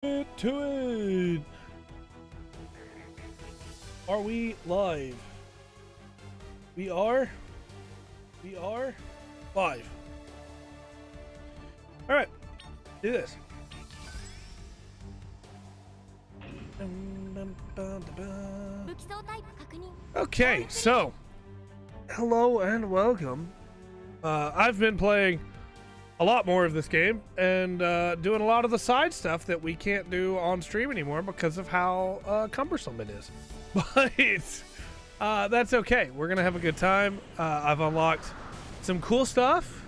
Get to it. Are we live? We are live. All right, do this. Okay, so hello and welcome. I've been playing a lot more of this game and doing a lot of the side stuff that we can't do on stream anymore because of how cumbersome it is. But that's okay. We're gonna have a good time. I've unlocked some cool stuff,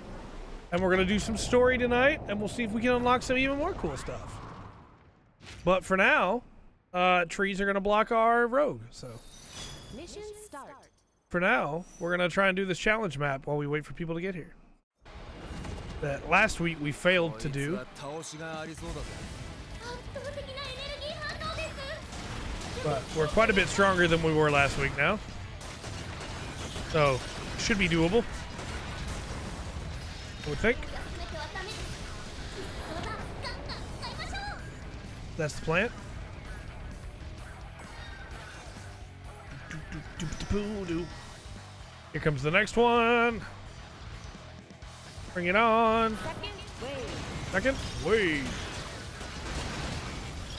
and we're gonna do some story tonight, and we'll see if we can unlock some even more cool stuff. But for now, trees are gonna block our rogue. So Mission start. for now, we're gonna try and do this challenge map while we wait for people to get here. That last week we failed to do. But we're quite a bit stronger than we were last week now. So, should be doable, I would think. That's the plan. Here comes the next one. Bring it on. Second wave.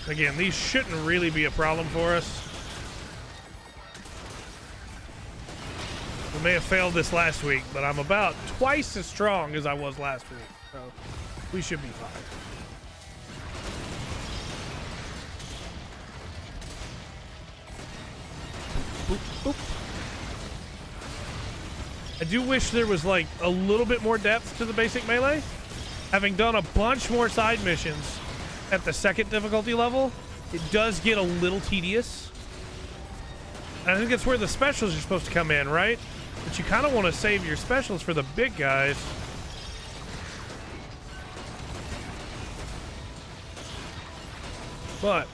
Again, these shouldn't really be a problem for us. We may have failed this last week, but I'm about twice as strong as I was last week. So we should be fine. Boop, boop. I do wish there was like a little bit more depth to the basic melee. Having done a bunch more side missions at the second difficulty level, it does get a little tedious. And I think that's where the specials are supposed to come in, right? But you kind of want to save your specials for the big guys. But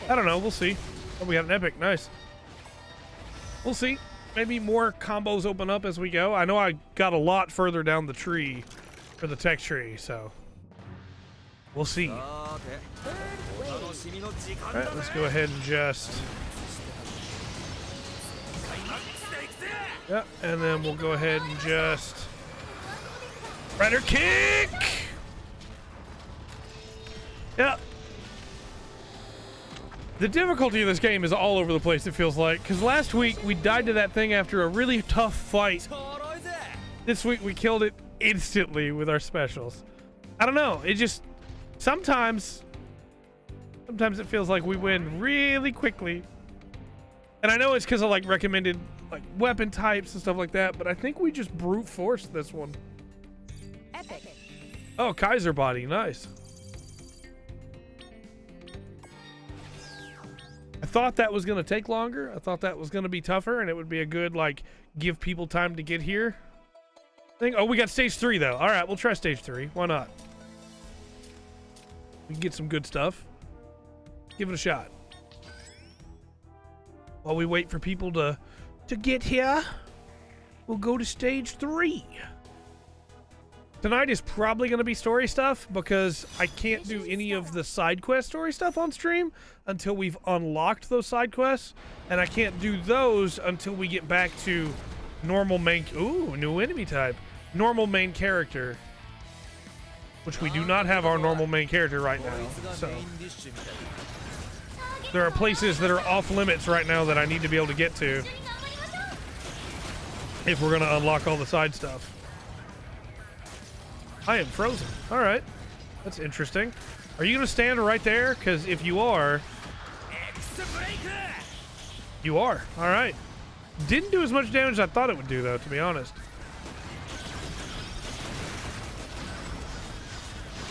I don't know, we'll see. Oh, we got an epic, nice. We'll see. Maybe more combos open up as we go. I know I got a lot further down the tree for the tech tree, so we'll see. All right, let's go ahead and just... Yeah, and then we'll go ahead and just... Rider kick! Yeah. The difficulty of this game is all over the place, it feels like, because last week we died to that thing after a really tough fight. This week we killed it instantly with our specials. I don't know, it just... Sometimes it feels like we win really quickly. And I know it's because of like recommended like weapon types and stuff like that, but I think we just brute forced this one. Epic. Oh, Kaiser body, nice. I thought that was gonna take longer. I thought that was gonna be tougher, and it would be a good like give people time to get here thing. Oh, we got stage 3 though. All right, we'll try stage 3. Why not? We can get some good stuff. Give it a shot. While we wait for people to get here, we'll go to stage 3. Tonight is probably going to be story stuff because I can't do any of the side quest story stuff on stream until we've unlocked those side quests, and I can't do those until we get back to normal main... Ooh, new enemy type. Normal main character. Which we do not have our normal main character right now, so... There are places that are off limits right now that I need to be able to get to if we're going to unlock all the side stuff. I am frozen. All right. That's interesting. Are you going to stand right there? Because if you are... You are. All right. Didn't do as much damage as I thought it would do, though, to be honest.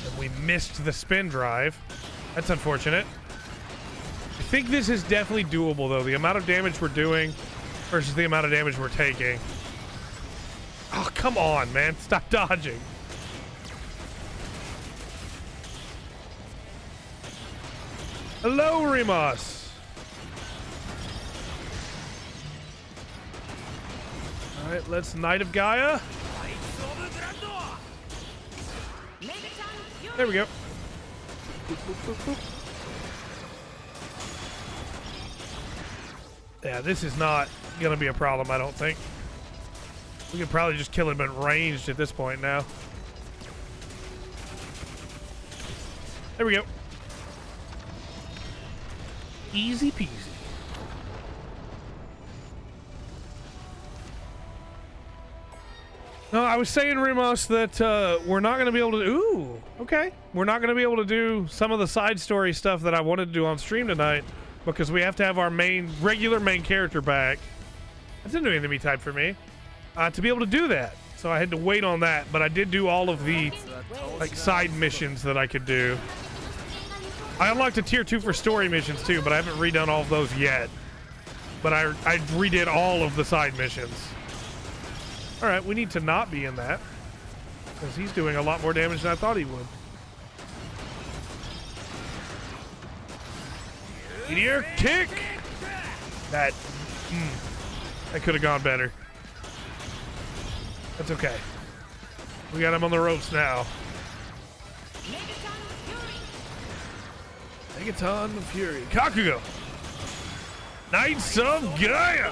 And we missed the spin drive. That's unfortunate. I think this is definitely doable, though. The amount of damage we're doing versus the amount of damage we're taking. Oh, come on, man. Stop dodging. Hello, Rimas. All right, let's Knight of Gaia. There we go. Yeah, this is not gonna be a problem, I don't think. We could probably just kill him at ranged at this point now. There we go. Easy peasy. No, I was saying, Rimos, that we're not going to be able to... Ooh, okay. We're not going to be able to do some of the side story stuff that I wanted to do on stream tonight because we have to have our regular main character back. That's a new enemy type for me. To be able to do that. So I had to wait on that, but I did do all of the like side missions that I could do. I unlocked a tier 2 for story missions too, but I haven't redone all of those yet. But I redid all of the side missions. All right, we need to not be in that because he's doing a lot more damage than I thought he would. Meteor kick! That could have gone better. That's okay. We got him on the ropes now. Megaton Fury. Kakugo! Knights of Gaia!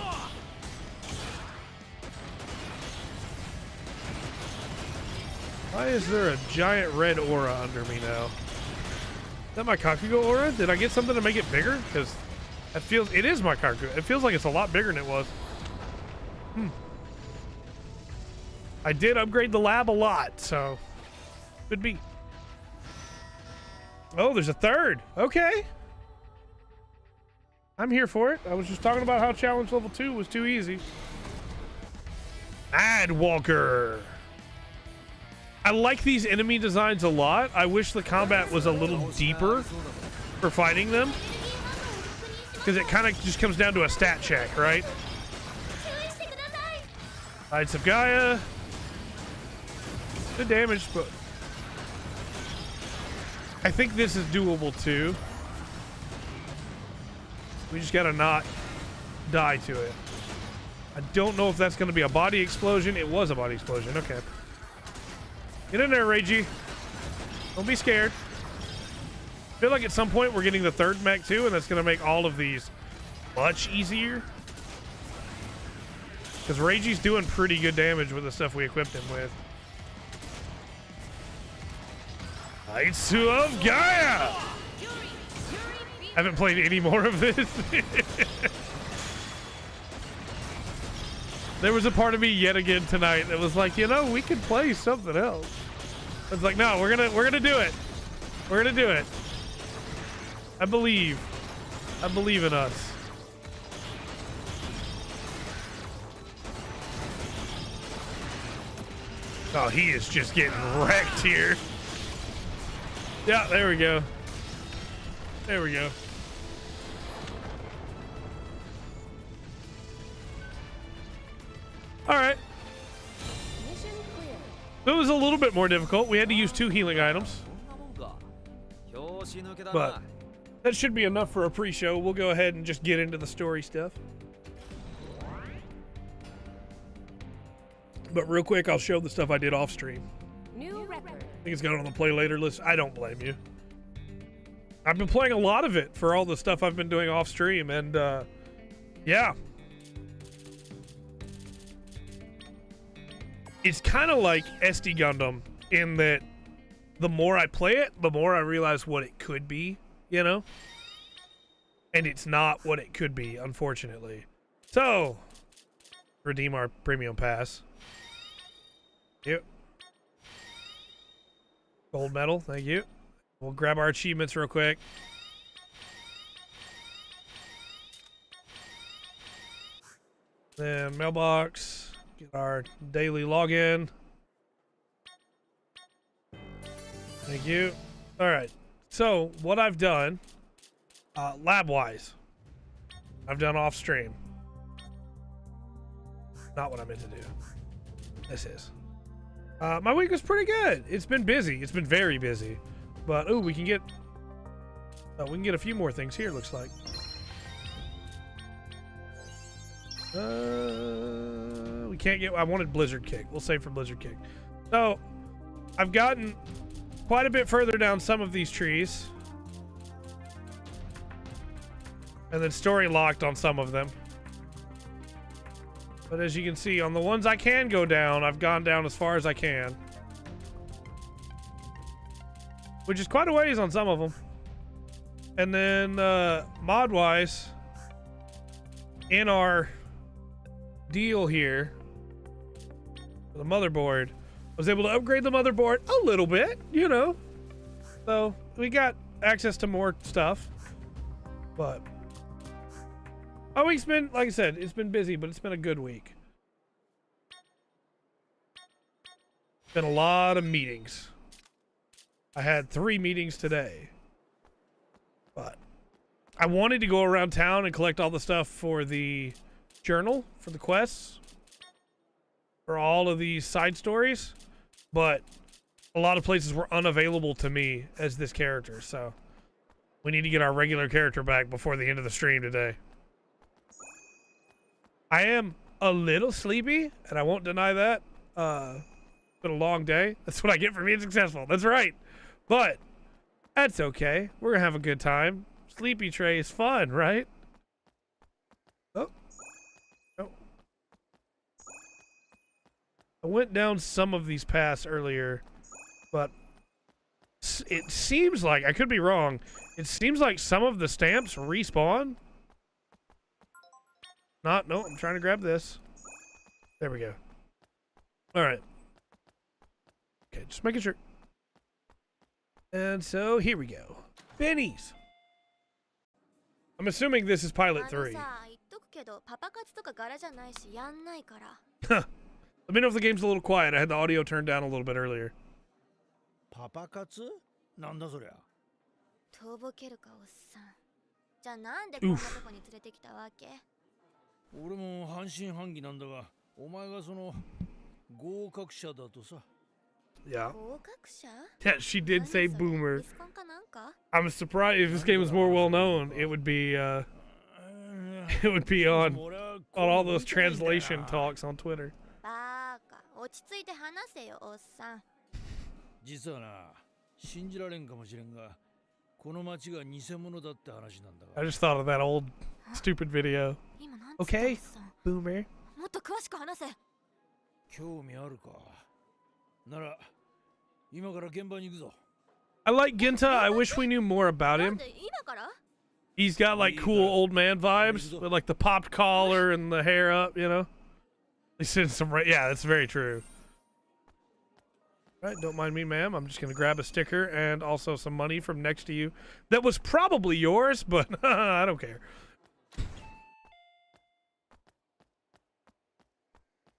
Why is there a giant red aura under me now? Is that my Kakugo aura? Did I get something to make it bigger? Because it is my Kakugo. It feels like it's a lot bigger than it was. I did upgrade the lab a lot, so could be. Oh, there's a third. Okay. I'm here for it. I was just talking about how challenge level 2 was too easy. Ad Walker. I like these enemy designs a lot. I wish the combat was a little deeper for fighting them. Because it kind of just comes down to a stat check, right? Knights of Gaia. Good damage, but I think this is doable too. We just gotta not die to it. I don't know if that's gonna be a body explosion. It was a body explosion. Okay. Get in there, Reiji. Don't be scared. I feel like at some point we're getting the third mech too, and that's gonna make all of these much easier. Because Reiji's doing pretty good damage with the stuff we equipped him with. Knights of Gaia! Haven't played any more of this. There was a part of me yet again tonight that was like, you know, we could play something else. It's like, no, we're gonna do it. We're gonna do it. I believe in us. Oh, he is just getting wrecked here. Yeah, there we go. There we go. All right. Mission clear. It was a little bit more difficult. We had to use 2 healing items. But that should be enough for a pre-show. We'll go ahead and just get into the story stuff. But real quick, I'll show the stuff I did off stream. New record. I think it's got on the play later list. I don't blame you. I've been playing a lot of it for all the stuff I've been doing off stream, and yeah. It's kind of like SD Gundam in that the more I play it, the more I realize what it could be, you know? And it's not what it could be, unfortunately. So, redeem our premium pass. Yep. Gold medal, thank you. We'll grab our achievements real quick. Then mailbox, get our daily login. Thank you. All right. So what I've done, lab-wise, I've done off stream. Not what I meant to do. This is. My week was pretty good. It's been busy. It's been very busy. But we can get a few more things here. Looks like. We can't get. I wanted Blizzard Kick. We'll save for Blizzard Kick. So I've gotten quite a bit further down some of these trees. And then story locked on some of them. But as you can see, on the ones I can go down, I've gone down as far as I can. Which is quite a ways on some of them. And then, mod-wise, in our deal here, the motherboard, I was able to upgrade the motherboard a little bit, you know. So, we got access to more stuff. But our week's been, like I said, it's been busy, but it's been a good week. Been a lot of meetings. I had 3 meetings today. But I wanted to go around town and collect all the stuff for the journal, for the quests, for all of these side stories, but a lot of places were unavailable to me as this character, so we need to get our regular character back before the end of the stream today. I am a little sleepy, and I won't deny that. It's been a long day. That's what I get for being successful. That's right. But that's okay. We're gonna have a good time. Sleepy tray is fun, right? Oh. Oh. I went down some of these paths earlier, but it seems like, I could be wrong, it seems like some of the stamps respawn. No, I'm trying to grab this. There we go. Alright. Okay, just making sure. And so, here we go. Bennies! I'm assuming this is Pilot 3. Huh. Let me know if the game's a little quiet. I had the audio turned down a little bit earlier. パパ活なんだそりゃ。とぼけるかおっさん。じゃあなんでこんなとこに連れてきたわけ？俺も半信半疑なんだが、お前がその合格者だとさ。Yeah. 合格者？ Yeah, she did say boomer. ミスコンかなんか？ I'm surprised if this game was more well known, it would be it would be on all those translation talks on Twitter. バーカ、落ち着いて話せよおっさん。実はな、信じられんかもしれんが、この町が偽物だって話なんだが。I just thought of that old stupid video. 今なんつった Okay, おっさん。 boomer. もっと詳しく話せ。興味あるか。なら今から現場に行くぞ。I like Genta. I wish we knew more about なん him. で今から？ He's got like cool old man vibes with like the popped collar and the hair up, you know? He's in some, yeah, that's very true. All right, don't mind me, ma'am. I'm just going to grab a sticker and also some money from next to you. That was probably yours, but I don't care.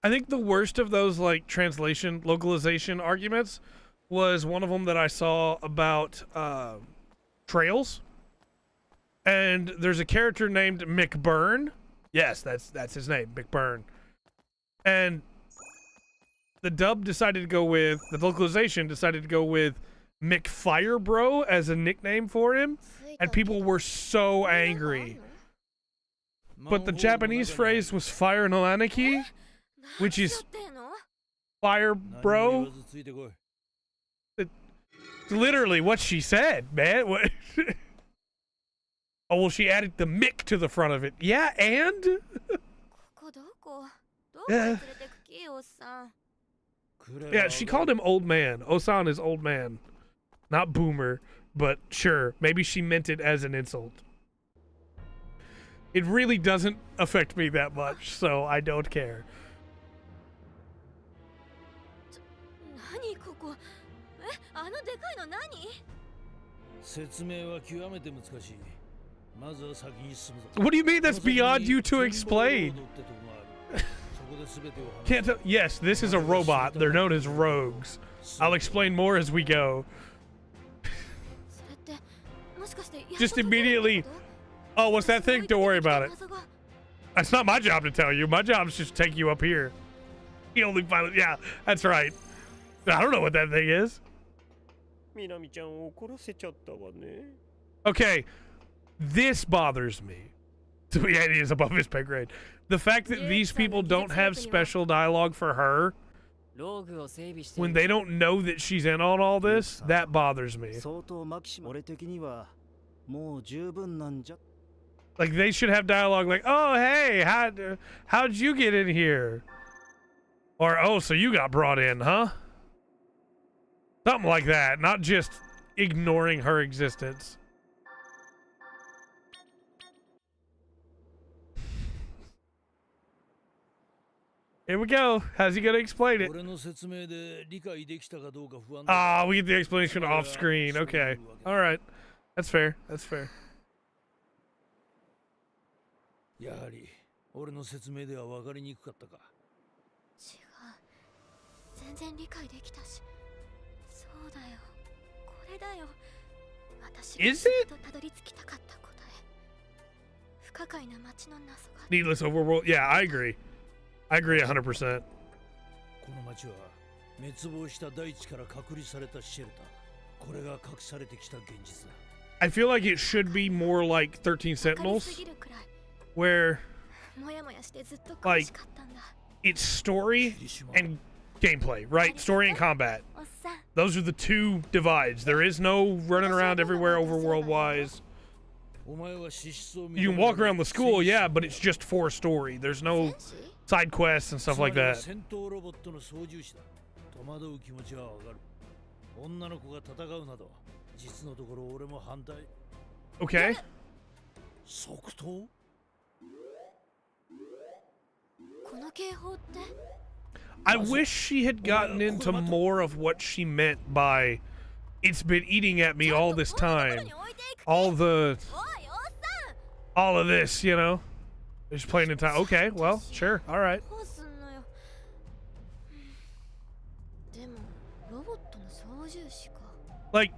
I think the worst of those like translation, localization arguments was one of them that I saw about trails. And there's a character named McBurn. Yes, that's his name, McBurn. And the dub decided to go with, the localization decided to go with McFirebro as a nickname for him. And people were so angry. But the Japanese phrase was Fire no Aniki, which is Fire Bro. It's literally what she said, man. What? Oh, well, she added the Mick to the front of it. Yeah, and? Yeah, she called him old man. Osan is old man. Not boomer, but sure. Maybe she meant it as an insult. It really doesn't affect me that much, so I don't care. 何ここ？え、あのでかいの何？説明は極めて難しい。 What do you mean that's beyond you to explain? Can't tell. Yes, this is a robot. They're known as rogues. I'll explain more as we go. Just immediately. Oh, what's that thing? Don't worry about it. That's not my job to tell you. My job is just to take you up here. The only pilot. Yeah, that's right. I don't know what that thing is. Okay. This bothers me. So yeah, it is above his pay grade. The fact that these people don't have special dialogue for her when they don't know that she's in on all this, that bothers me. Like they should have dialogue like, "Oh, hey, how'd you get in here?" Or, "Oh, so you got brought in, huh?" Something like that, not just ignoring her existence. Here we go. How's he gonna explain it? Ah, we get the explanation off screen. Okay. All right. That's fair. That's fair. やはり俺の説明では分かりにくかったか。違う。全然理解できたし。そうだよ。これだよ。私がずっとたどり着きたかった答え。不可解な街の謎が。Needless overworld. Yeah, I agree. I agree 100%. この街は滅亡した大地から隔離されたシェルター。これが隠されてきた現実だ。I feel like it should be more like 13 Sentinels, where like it's story and gameplay, right? Story and combat. Those are the two divides. There is no running around everywhere overworld-wise. You can walk around the school, yeah, but it's just for story. There's no side quests and stuff like that. Okay. I wish she had gotten into more of what she meant by "it's been eating at me all this time." All of this, you know? Just playing in time. Okay, well, sure. All right. Like,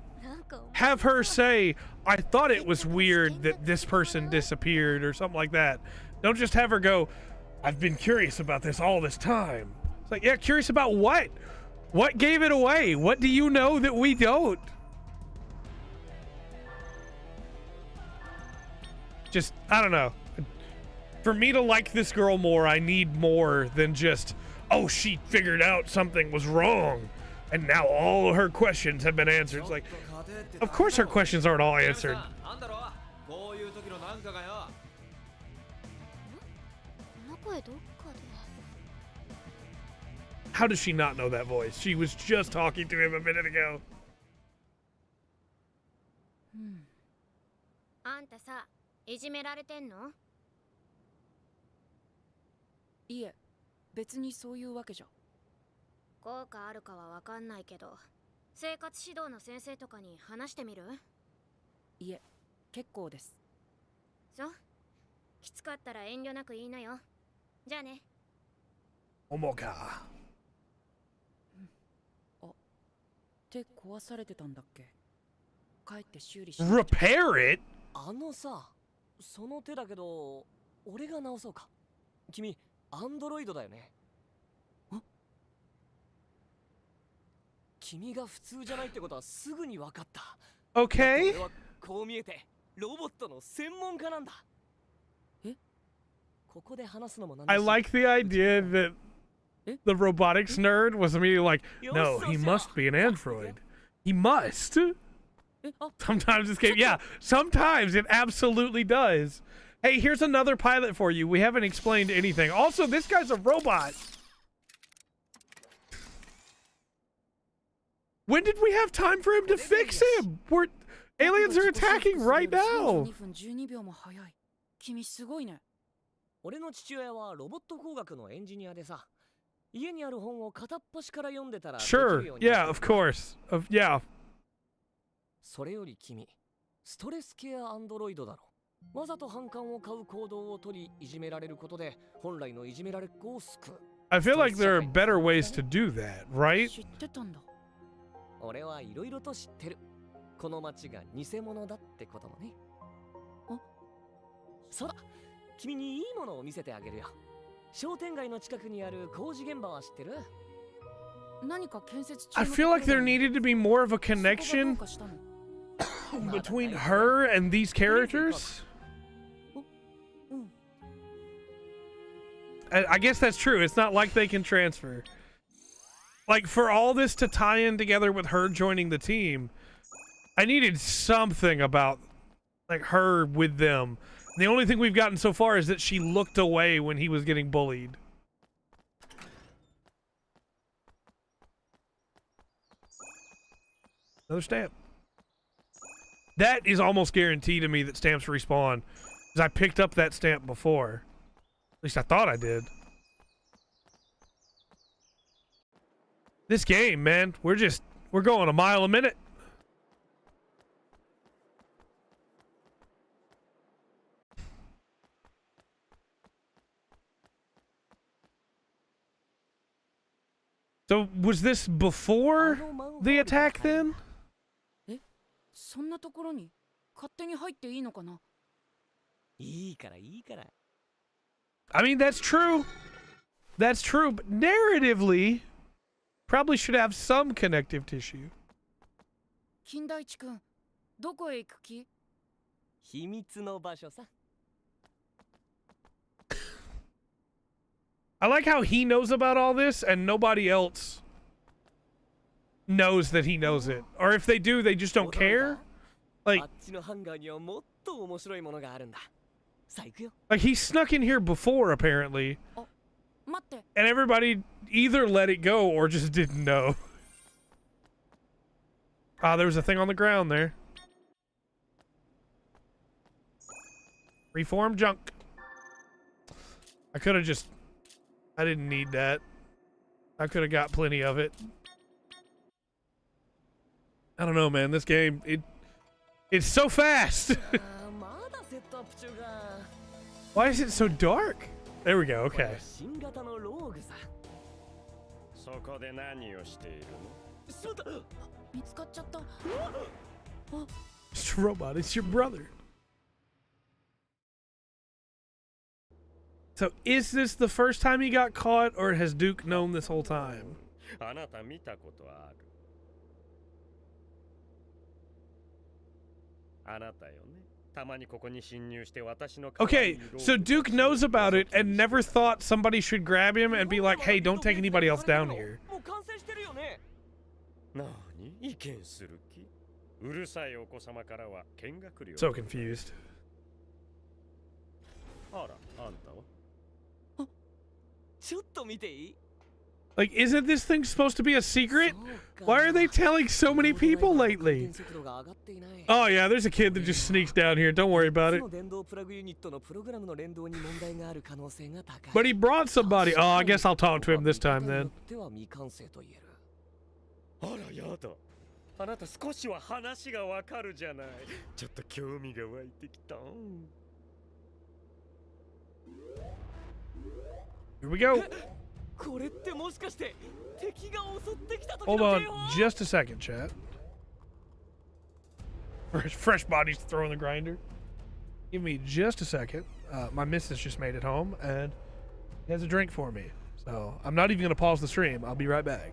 have her say, "I thought it was weird that this person disappeared," or something like that. Don't just have her go, "I've been curious about this all this time." It's like, yeah, curious about what? What gave it away? What do you know that we don't? Just, I don't know. For me to like this girl more, I need more than just, "Oh, she figured out something was wrong and now all her questions have been answered." It's like, of course her questions aren't all answered. How does she not know that voice? She was just talking to him a minute ago. あんたさ、いじめられてんの？いえ、別にそういうわけじゃ。効果あるかはわかんないけど、生活指導の先生とかに話してみる？いえ、結構です。そう？きつかったら遠慮なく言いなよ。じゃあね。思うか。手壊されてたんだっけ？帰って修理して。Repair it? あのさ、その手だけど、俺が直そうか。君、アンドロイドだよね。君が普通じゃないってことはすぐに分かった。Okay. 俺はこう見えて、ロボットの専門家なんだ。え？ここで話すのもなんだ I し。like the idea that the robotics nerd was immediately like, "No, he must be an android. He must." Sometimes this game, yeah, sometimes it absolutely does. Hey, here's another pilot for you. We haven't explained anything. Also, this guy's a robot. When did we have time for him to fix him? Aliens are attacking right now. 2分12秒も早い。君すごいね。俺の父親はロボット工学のエンジニアでさ、家にある本を片っ端から読んでたらできる Sure, ようになった yeah, of course. Yeah. それより君、ストレスケアアンドロイドだろ。わざと反感を買う行動を取り、いじめられることで本来のいじめられっ子を救う。I feel like there are better ways to do that, right? 知ってたんだ。俺はいろいろと知ってる。この街が偽物だってこともね。そうだ、君にいいものを見せてあげるよ。商店街の近くにある工事現場は知ってる？何か建設中 I の feel like there needed to be more of a connection そこがどうかしたの？ between her and these characters. I guess that's true. It's not like they can transfer. Like, for all this to tie in together with her joining the team, I needed something about, like, her with them. The only thing we've gotten so far is that she looked away when he was getting bullied. Another stamp. That is almost guaranteed to me that stamps respawn. Because I picked up that stamp before. At least I thought I did. This game, man, we're going a mile a minute. So was this before the attack then? そんなところに勝手に入っていいのかな。いいからいいから。 I mean, that's true. That's true, but narratively, probably should have some connective tissue. 金田一くん、どこへ行く気？秘密の場所さ。 I like how he knows about all this and nobody else knows that he knows it. Or if they do, they just don't care. Like he snuck in here before, apparently. And everybody either let it go or just didn't know. Ah, there was a thing on the ground there. Reform junk. I could have just... I didn't need that. I could have got plenty of it. I don't know, man. This game, it's so fast. Why is it so dark? There we go. Okay. Mr. Robot, it's your brother. So is this the first time he got caught, or has Duke known this whole time? Okay, so Duke knows about it and never thought somebody should grab him and be like, hey, don't take anybody else down here. So confused. Like, isn't this thing supposed to be a secret? Why are they telling so many people lately? Oh yeah, there's a kid that just sneaks down here. Don't worry about it. But he brought somebody. Oh, I guess I'll talk to him this time then. Here we go. Hold on just a second, chat. Fresh bodies to throw in the grinder. Give me just a second. My missus just made it home and has a drink for me. So I'm not even going to pause the stream. I'll be right back.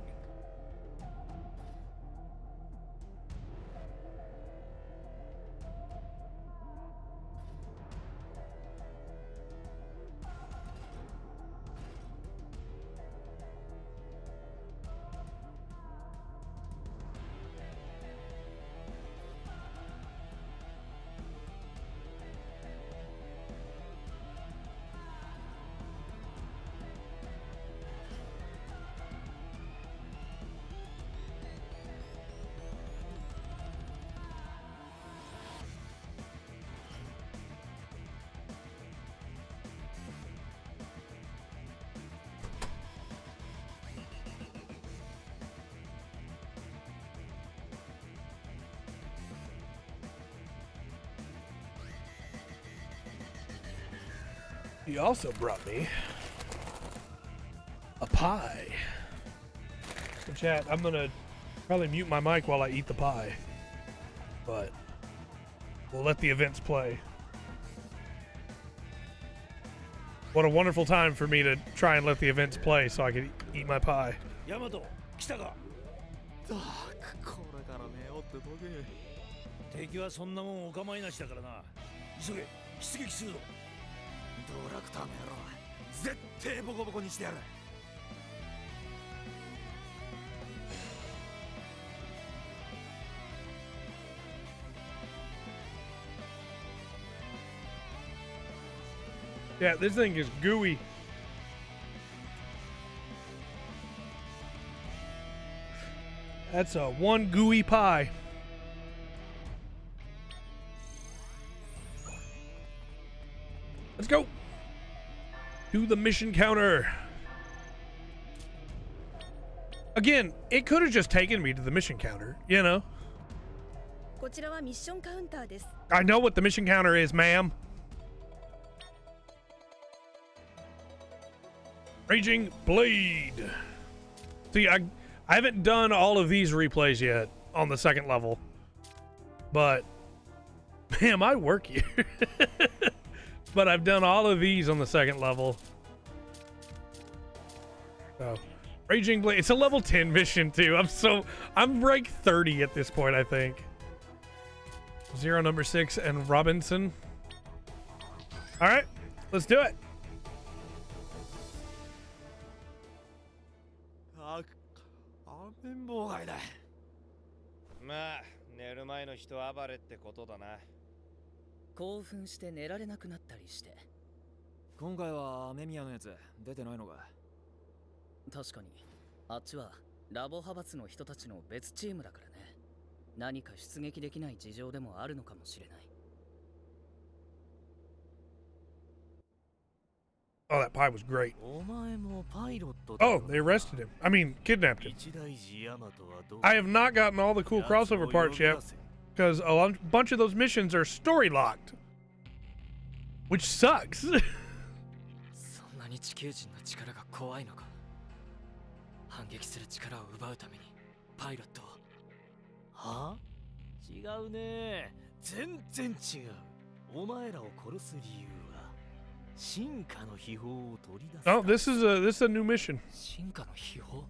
He also brought me a pie. So chat, I'm gonna probably mute my mic while I eat the pie, but we'll let the events play. What a wonderful time for me to try and let the events play so I could eat my pie. Yamato, 来たか? 敵はそんなもんお構いなしだからな。急げ、出撃するぞ。ドラクターの野郎、絶対ボコボコにしてやる。Yeah, this thing is gooey. That's a one gooey pie. Let's go. Do the mission counter. Again, it could have just taken me to the mission counter, you know? こちらはミッションカウンターです。 I know what the mission counter is, ma'am. Raging Blade. See, I haven't done all of these replays yet on the second level. But, man, I work here. But I've done all of these on the second level. So, Raging Blade. It's a level 10 mission, too. I'm rank 30 at this point, I think. Zero, number 6, and Robinson. All right, let's do it. 安眠妨害だ。まあ寝る前の人暴れってことだな。興奮して寝られなくなったりして。今回は雨宮のやつ出てないのか。確かにあっちはラボ派閥の人たちの別チームだからね。何か出撃できない事情でもあるのかもしれない。 Oh, that pie was great. お前もパイロット Oh, they arrested him. I mean, kidnapped him. 一大事ヤマトはどう I have not gotten all the cool crossover parts yet because a bunch of those missions are story locked, which sucks. そんなに地球人の力が怖いのか。反撃する力を奪うためにパイロットを。はあ違うね。全然違う。お前らを殺す理由は進化の秘宝を取り出す。 Oh, this is a new mission. 進化の秘宝。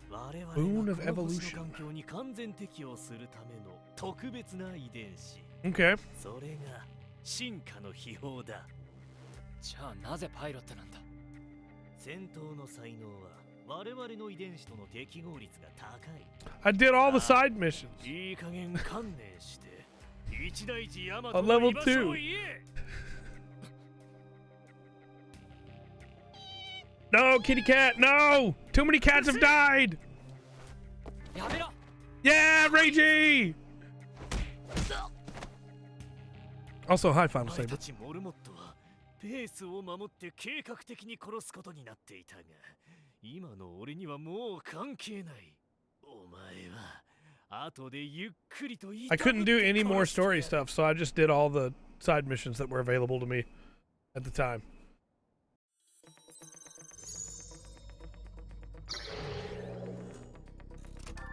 我々は Boon of この星 evolution. の環境に完全適応するための特別な遺伝子。 Okay. それが進化の秘宝だ。じゃあなぜパイロットなんだ。戦闘の才能は我々の遺伝子との適合率が高い。 I did all the side missions. いい加減観念して一大事ヤマ A トの level 居場所を言え。 No, kitty cat, no! Too many cats have died! やめろ。 Yeah, Reggie! Also, hi, Final お前 Saber. たちモルモットはペースを守って計画的に殺すことになっていたが、今の俺にはもう関係ない。お前は後でゆっくりと I couldn't do any more story stuff, so I just did all the side missions that were available to me at the time.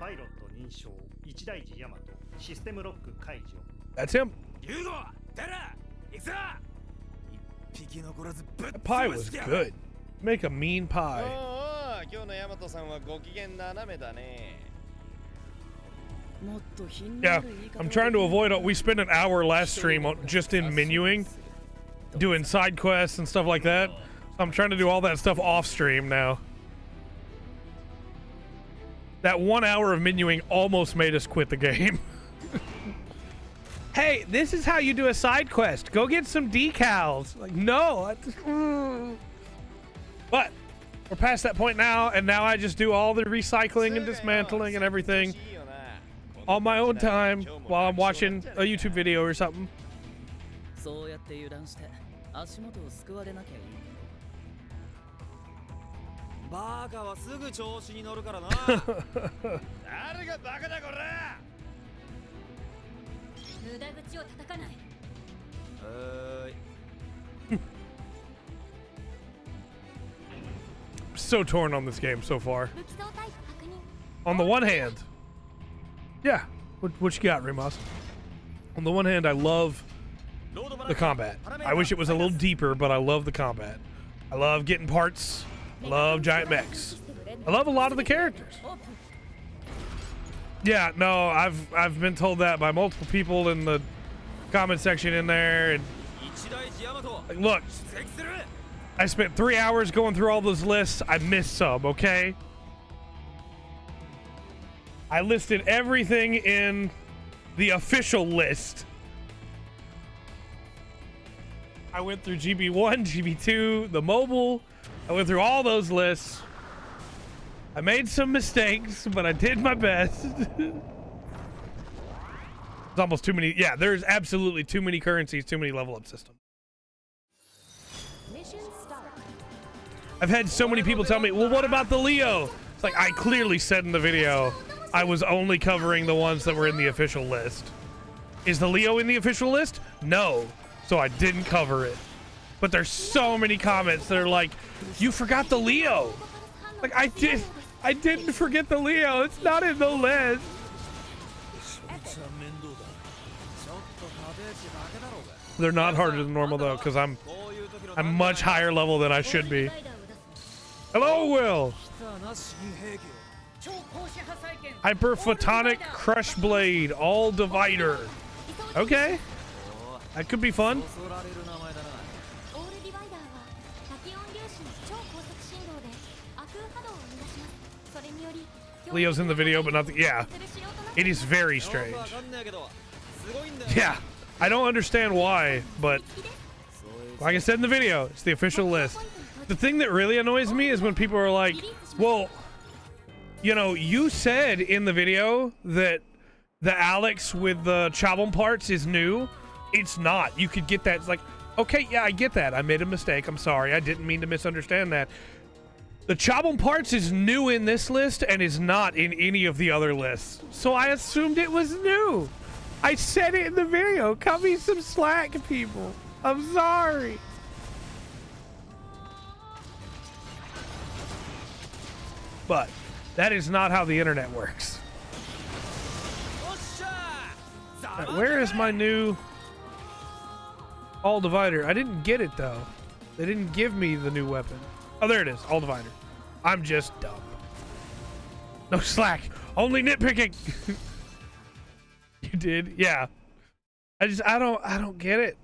パイロット認証一大事ヤマトシステムロック解除。 That's him. ユーゴテラ行くぞ。一匹残らずぶっ That pie 潰 was してやる。 good. Make a mean お pie. お今日のヤマトさんはご機嫌斜めだね。もっと品のあ Yeah, る言い方 I'm trying to avoid. We spent an hour last stream on, just in menuing, doing side quests and stuff like that. So I'm trying to do all that stuff off stream now. That 1 hour of menuing almost made us quit the game. Hey, this is how you do a side quest. Go get some decals. Like, no. But we're past that point now, and now I just do all the recycling and dismantling and everything on my own time while I'm watching a YouTube video or something. そうやって油断して足元を救われなきゃいいけど。バカはすぐ調子に乗るからな。誰がバカだこら。無駄口を叩かない。 So torn on this game so far. 武器装タイプ確認。 On the one hand, yeah, what you got, Rimas? On the one hand, I love the combat. I wish it was a little deeper, but I love the combat. I love getting parts. I love giant mechs. I love a lot of the characters. Yeah, no, I've been told that by multiple people in the comment section in there. And like, look, I spent 3 hours going through all those lists. I missed some, okay? I listed everything in the official list. I went through GB1, GB2, the mobile. I went through all those lists. I made some mistakes, but I did my best. It's almost too many. Yeah, there's absolutely too many currencies, too many level up systems. I've had so many people tell me, well, what about the Leo? It's like, I clearly said in the video, I was only covering the ones that were in the official list. Is the Leo in the official list? No. So I didn't cover it. But there's so many comments that are like, you forgot the Leo. Like, I didn't forget the Leo. It's not in the list. They're not harder than normal though, because I'm much higher level than I should be. Hello, Will. Hyperphotonic Crush Blade, all divider. Okay, that could be fun. Leo's in the video, but not the, yeah. It is very strange. Yeah, I don't understand why, but like I said in the video, it's the official list. The thing that really annoys me is when people are like, well, you know, you said in the video that the Alex with the Chabon parts is new. It's not. You could get that. It's like, okay, yeah, I get that. I made a mistake. I'm sorry. I didn't mean to misunderstand that. The Chabon parts is new in this list and is not in any of the other lists. So I assumed it was new. I said it in the video. Cut me some slack, people. I'm sorry. But that is not how the internet works. Right, where is my new all divider? I didn't get it though. They didn't give me the new weapon. Oh, there it is, all divider. I'm just dumb. No slack, only nitpicking. You did, yeah. I don't get it.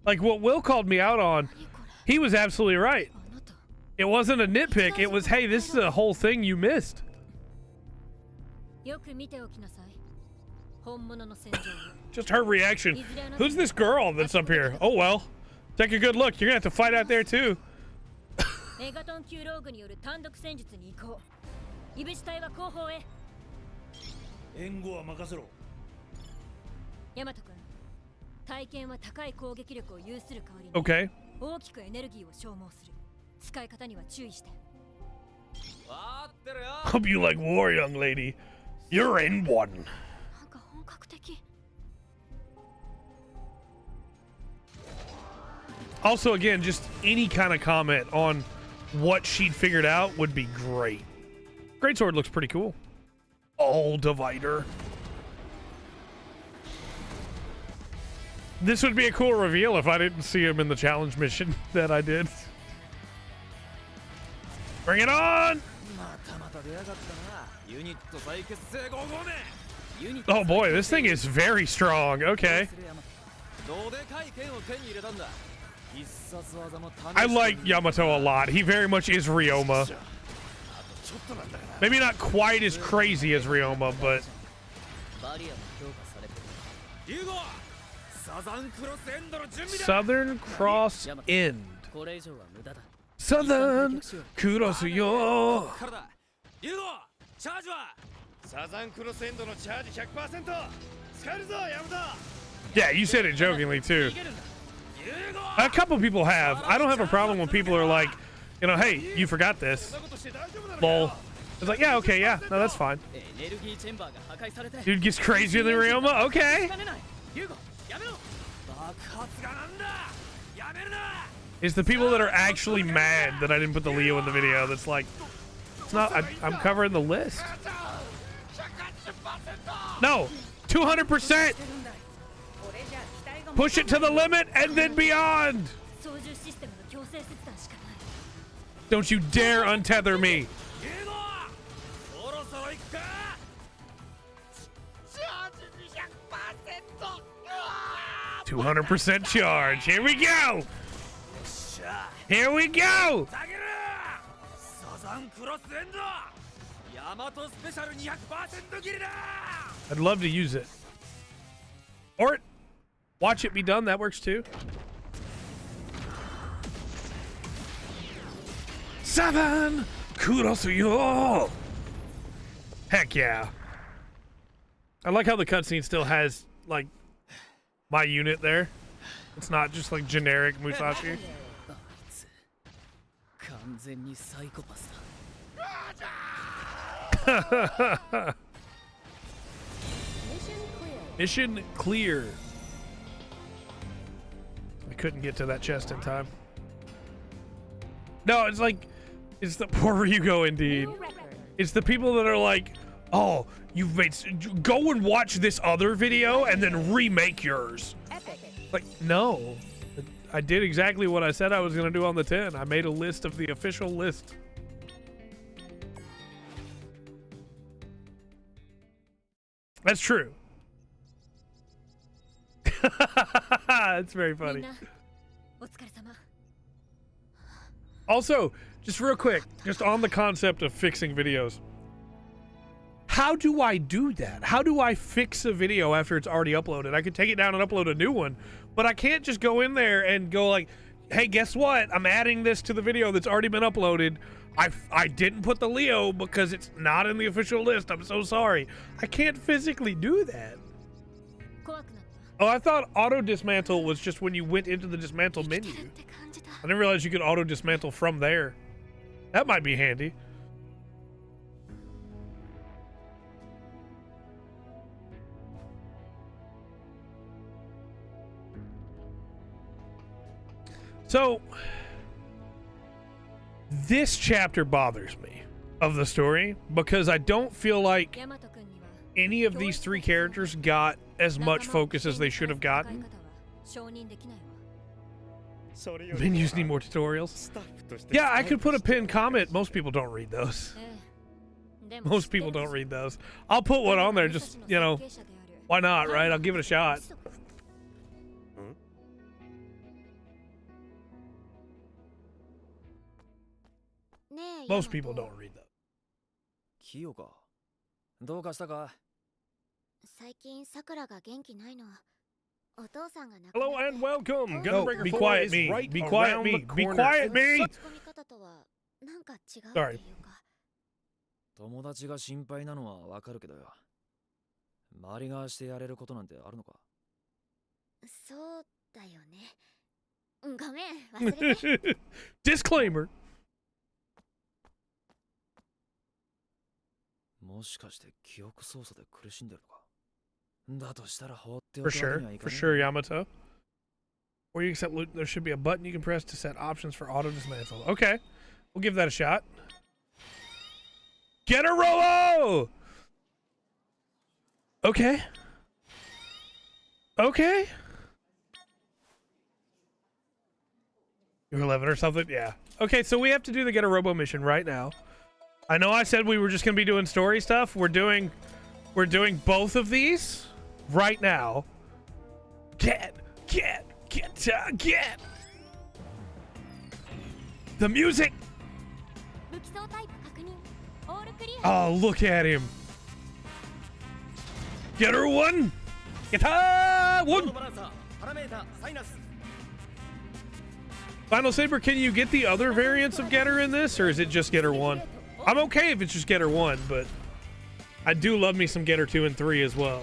Like what Will called me out on, he was absolutely right. It wasn't a nitpick. It was, hey, this is a whole thing you missed. Just her reaction. Who's this girl that's up here? Oh, well. Take a good look. You're going to have to fight out there, too. Megaton Musashiによる単独戦術に移行。イベシ隊は後方へ。援護は任せろ。ヤマト君、体験は高い攻撃力を有する代わりに、Okay. 大きくエネルギーを消耗する。使い方には注意して。Hope you like war, young lady. You're in one. なんか本格的。Also, again, just any kind of comment on what she'd figured out would be great. Greatsword looks pretty cool. All divider. This would be a cool reveal if I didn't see him in the challenge mission that I did. Bring it on! Oh boy, this thing is very strong. Okay. I like Yamato a lot. He very much is Ryoma. Maybe not quite as crazy as Ryoma, but... Southern Cross End. Southern Cross Yo. Yeah, you said it jokingly too. A couple people have. I don't have a problem when people are like, you know, hey, you forgot this. Lol. It's like, yeah, okay, yeah, no, that's fine. Dude gets crazier than Ryoma? Okay. It's the people that are actually mad that I didn't put the Leo in the video that's like, it's not, I'm covering the list. No, 200%. Push it to the limit and then beyond. Don't you dare untether me. 200% charge. Here we go. Here we go. I'd love to use it. Or watch it be done. That works too. 7 kudos yo. Heck yeah. I like how the cutscene still has like my unit there. It's not just like generic Musashi. 完全にサイコパスだ。 Mission clear. I couldn't get to that chest in time. No, it's like, it's the poor Ryugo indeed. It's the people that are like, oh, you've made, go and watch this other video and then remake yours. Like, no. I did exactly what I said I was going to do on the 10. I made a list of the official list. That's true. That's very funny. Also, just real quick, just on the concept of fixing videos. How do I do that? How do I fix a video after it's already uploaded? I could take it down and upload a new one, but I can't just go in there and go like, hey, guess what? I'm adding this to the video that's already been uploaded. I didn't put the Leo because it's not in the official list. I'm so sorry. I can't physically do that. Oh, I thought auto dismantle was just when you went into the dismantle menu. I didn't realize you could auto dismantle from there. That might be handy. So, this chapter bothers me of the story because I don't feel like any of these 3 characters got as much focus as they should have gotten. Menus need more tutorials. Yeah, I could put a pinned comment. Most people don't read those. Most people don't read those. I'll put one on there just, you know, why not, right? I'll give it a shot. Most people don't read those. キヨか。どうかしたか? 最近さくらが元気ないの。お父さんが亡くなって Hello and welcome. Oh, Be quiet, me. Be quiet, me. Be quiet, me. 落ち込み方とはなんか違うっていうか。友達が心配なのはわかるけどよ。周りがしてやれることなんてあるのか? そうだよね。ごめん、忘れて。Disclaimer. もしかして記憶操作で苦しんでるのか? だとしたら放ってお For くわけ sure. にはいか For ない。 sure, Yamato. Where you accept loot, there should be a button you can press to set options for auto dismantle. Okay. We'll give that a shot. Get a Robo! Okay. Okay. You're 11 or something? Yeah. Okay, so we have to do the Get a Robo mission right now. I know I said we were just going to be doing story stuff. We're doing both of these right now. Get the music. Oh, look at him. Get her one. Get her one. Final Saber, can you get the other variants of Getter in this, or is it just Getter 1? I'm okay if it's just Getter 1, but I do love me some Getter 2 and 3 as well.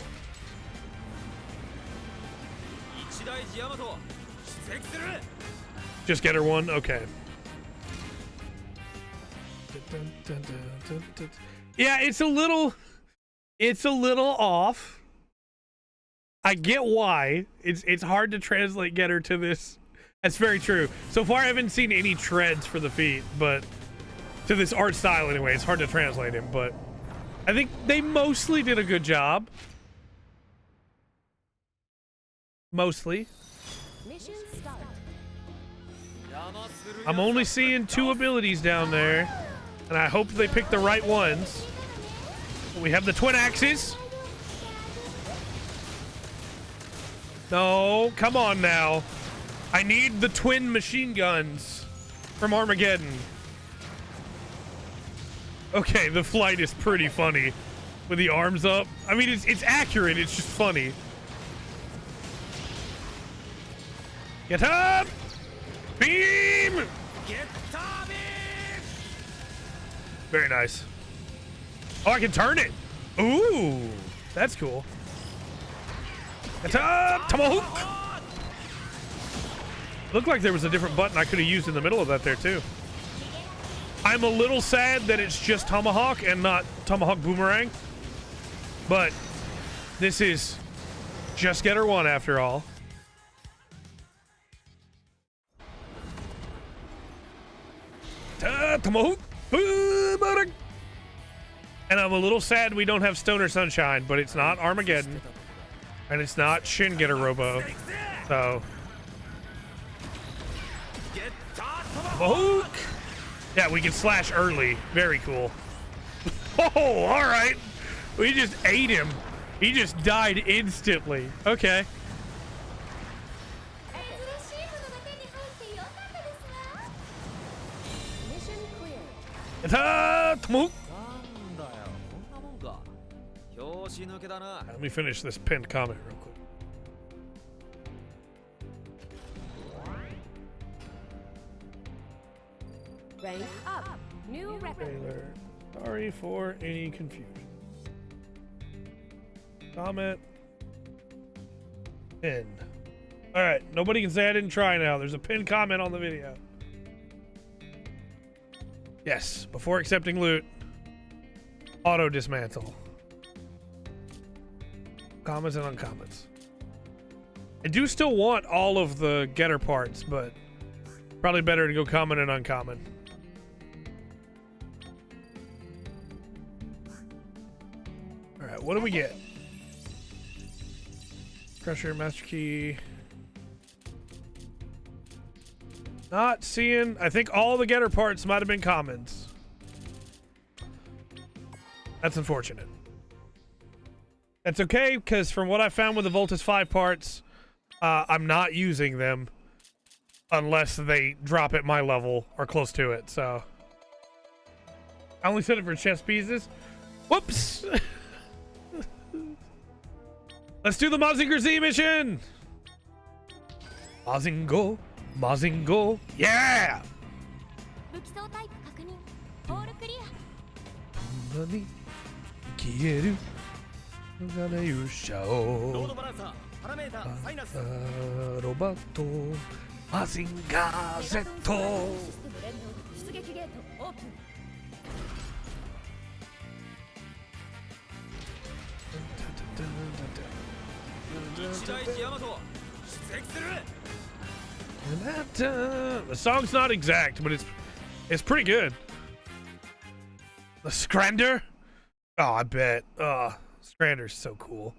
Just Getter 1? Okay. Yeah, it's a little off. I get why. It's hard to translate Getter to this. That's very true. So far, I haven't seen any treads for the feet, but to this art style anyway, it's hard to translate him, but I think they mostly did a good job. Mostly. I'm only seeing 2 abilities down there, and I hope they pick the right ones. We have the twin axes. No, come on now. I need the twin machine guns from Armageddon. Okay, the flight is pretty funny with the arms up. I mean, it's accurate. It's just funny. Get up! Beam! Get Tommy! Very nice. Oh, I can turn it. Ooh, that's cool. Get up! Tomahawk! Looked like there was a different button I could have used in the middle of that there, too. I'm a little sad that it's just Tomahawk and not Tomahawk Boomerang. But this is just Getter 1 after all. Tomahawk! Boomerang! And I'm a little sad we don't have Stoner Sunshine, but it's not Armageddon. And it's not Shin Getter Robo. So. Tomahawk! Yeah, we can slash early. Very cool. Oh, all right. We just ate him. He just died instantly. Okay. Tomahawk! Let me finish this pinned comment real quick. Rank up. New record. Sorry for any confusion. Comment. Pin. All right. Nobody can say I didn't try now. There's a pinned comment on the video. Yes. Before accepting loot, auto dismantle. Comments and uncomments. I do still want all of the getter parts, but probably better to go common and uncommon. All right, what do we get? Crusher, Master Key. Not seeing. I think all the getter parts might have been commons. That's unfortunate. That's okay, because from what I found with the Voltus 5 parts, I'm not using them unless they drop at my level or close to it, so. I only set it for chest pieces. Whoops! Let's do the Mazinger Z mission! Mazingo, Mazingo, yeah! Roboto Mazinger Z. 出撃ゲートオープン。The song's not exact, but it's pretty good. The Scrander? Oh, I bet. Scrander's so cool.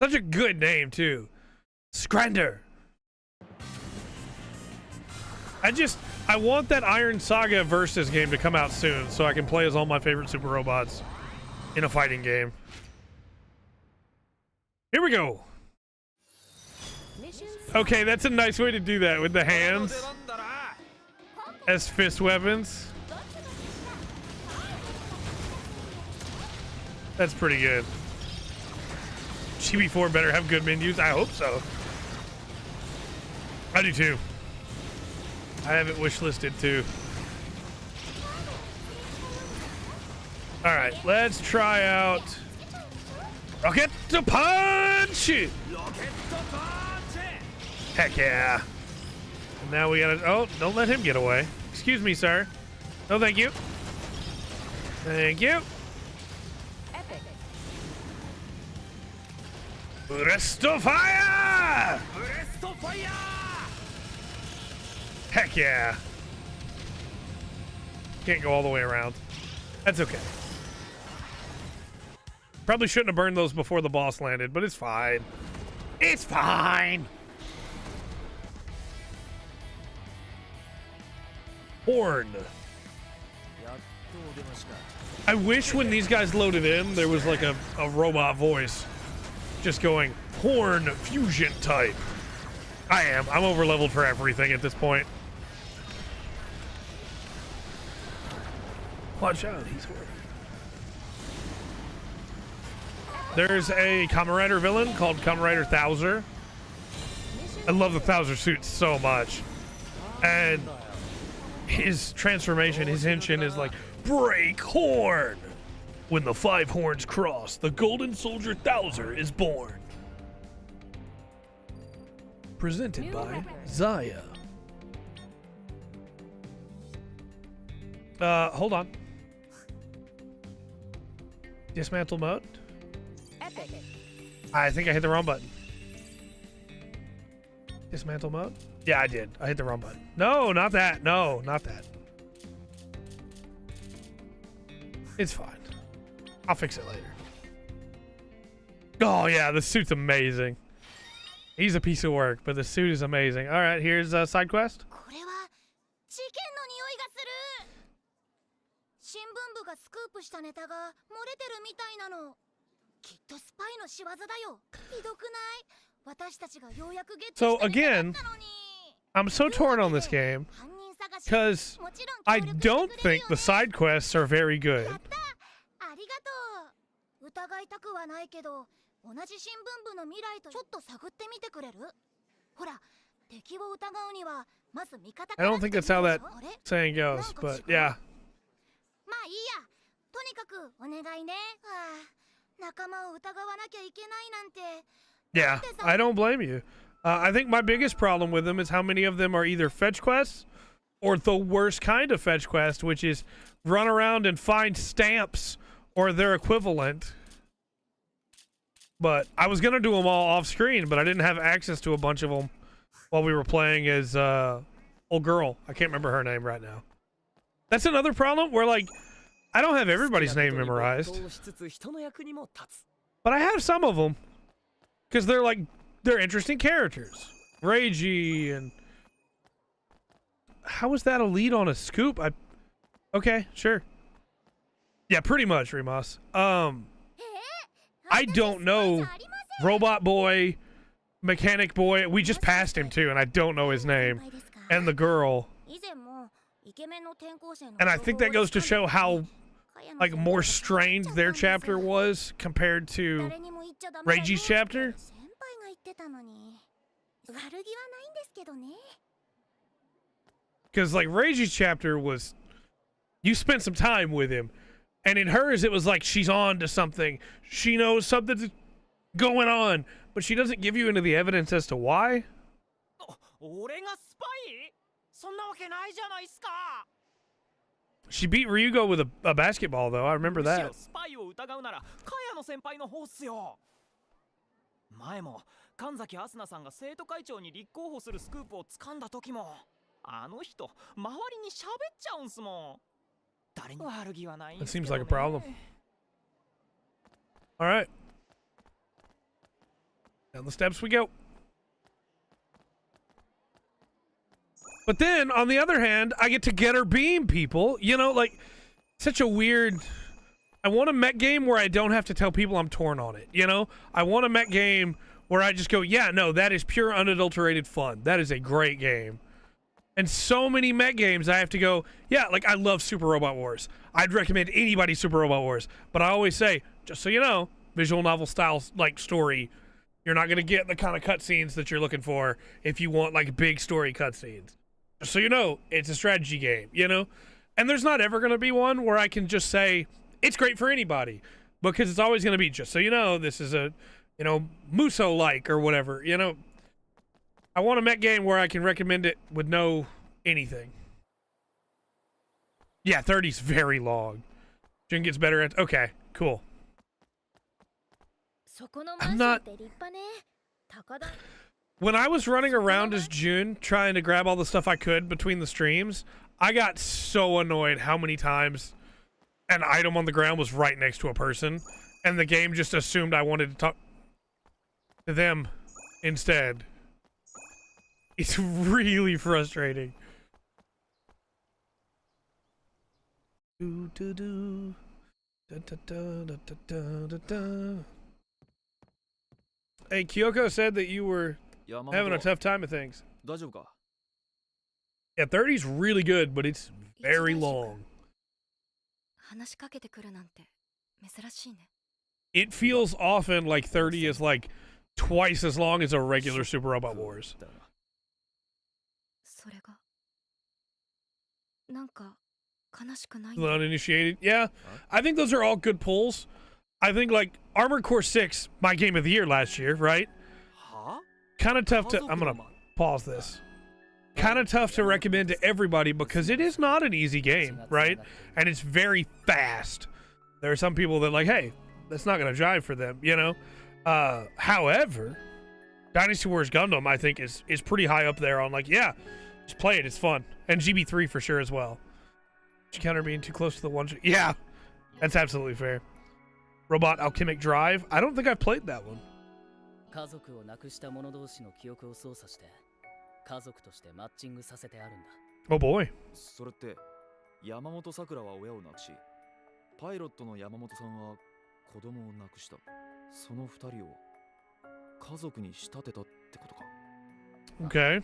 Such a good name, too. Scrander. I want that Iron Saga Versus game to come out soon so I can play as all my favorite super robots in a fighting game. Here we go. Okay, that's a nice way to do that with the hands as fist weapons. That's pretty good. GB4 better have good menus. I hope so. I do too. I have it wish listed too. All right, let's try out Rocket to Punch! Heck yeah. And now we gotta, oh, don't let him get away. Excuse me, sir. No, thank you. Thank you. Presto fire! Presto fire! Heck yeah. Can't go all the way around. That's okay. Probably shouldn't have burned those before the boss landed, but it's fine. It's fine. Horn. I wish when these guys loaded in, there was like a robot voice just going, Horn fusion type. I'm over leveled for everything at this point. Watch out, he's horny. There's a Kamen Rider villain called Kamen Rider Thouser. I love the Thouser suit so much. And his transformation, his henshin is like, break horn! When the 5 horns cross, the Golden Soldier Thouser is born. Presented by Zaya. Hold on. Dismantle mode? Epic. I think I hit the wrong button. Dismantle mode? Yeah, I did. I hit the wrong button. No, not that. No, not that. It's fine. I'll fix it later. Oh, yeah, the suit's amazing. He's a piece of work, but the suit is amazing. All right, here's a side quest. これは事件の匂いがする。新聞部がスクープしたネタが漏れてるみたいなの。きっとスパイの仕業だよ。ひどくない？私たちがようやくゲットした So ネタだ again, ったのに。 I'm so torn on this game because I don't think the side quests are very good. やった。ありがとう。疑いたくはないけど、同じ新聞部の未来とちょっと探ってみてくれる？ほら、敵を疑うにはまず味方か I ら don't think that's how that saying goes, but yeah. まあいいや。とにかくお願いね。はあ、仲間を疑わなきゃいけないなんて。 Yeah, I don't blame you. I think my biggest problem with them is how many of them are either fetch quests or the worst kind of fetch quest, which is run around and find stamps or their equivalent. But I was going to do them all off screen, but I didn't have access to a bunch of them while we were playing as old girl. I can't remember her name right now. That's another problem where, like, I don't have everybody's name memorized. But I have some of them. Because they're interesting characters. Reiji and... How is that a lead on a scoop? Okay, sure. Yeah, pretty much, Rimas. I don't know Robot Boy, Mechanic Boy. We just passed him too, and I don't know his name. And the girl. And I think that goes to show how, like, more strained their chapter was compared to Reiji's chapter. Because, like, Reiji's chapter was, you spent some time with him. And in hers, it was like she's on to something. She knows something's going on. But she doesn't give you any of the evidence as to why. She beat Ryugo with a basketball, though. I remember that. 前も神崎アスナさんが生徒会長に立候補するスクープを掴んだ時もあの人周りに喋っちゃうんすもん。誰に悪気はないん That すけど seems ね。 like a problem. All right. Down the steps we go. But then, on the other hand, I get to get her beam, people. You know, like, such a weird... I want a mech game where I don't have to tell people I'm torn on it, you know? I want a mech game where I just go, yeah, no, that is pure unadulterated fun. That is a great game. And so many mech games I have to go, yeah, like, I love Super Robot Wars. I'd recommend anybody Super Robot Wars. But I always say, just so you know, visual novel style, like, story, you're not going to get the kind of cutscenes that you're looking for if you want, like, big story cutscenes. Just so you know, it's a strategy game, you know? And there's not ever going to be one where I can just say, it's great for anybody, because it's always going to be, just so you know, this is a, you know, Muso-like or whatever, you know. I want a mech game where I can recommend it with no anything. Yeah, 30's very long. Jin gets better at, okay, cool. I'm not... When I was running around as Jun, trying to grab all the stuff I could between the streams, I got so annoyed how many times an item on the ground was right next to a person, and the game just assumed I wanted to talk to them instead. It's really frustrating. Do, do, do. Da, da, da, da, da, da, da. Hey, Kyoko said that you were having a tough time with things. Yeah, 30's really good, but it's very long. It feels often like 30 is like twice as long as a regular Super Robot Wars. それがなんか悲しくない The Uninitiated, yeah. I think those are all good pulls. I think like Armored Core 6, my game of the year last year, right? Kind of tough to. I'm gonna pause this. Kind of tough to recommend to everybody because it is not an easy game, right? And it's very fast. There are some people that like, hey, that's not gonna jive for them, you know. However, Dynasty Wars Gundam, I think, is pretty high up there on like, yeah, just play it, it's fun, and GB3 for sure as well. Did you counter being too close to the one? Yeah, that's absolutely fair. Robot Alchemic Drive. I don't think I've played that one. 家族を亡くした者同士の記憶を操作して家族としてマッチングさせてあるんだ。 Oh boy. それって山本さくらは親を亡くし、パイロットの山本さんは子供を亡くした。その二人を家族に仕立てたってことか。 Okay.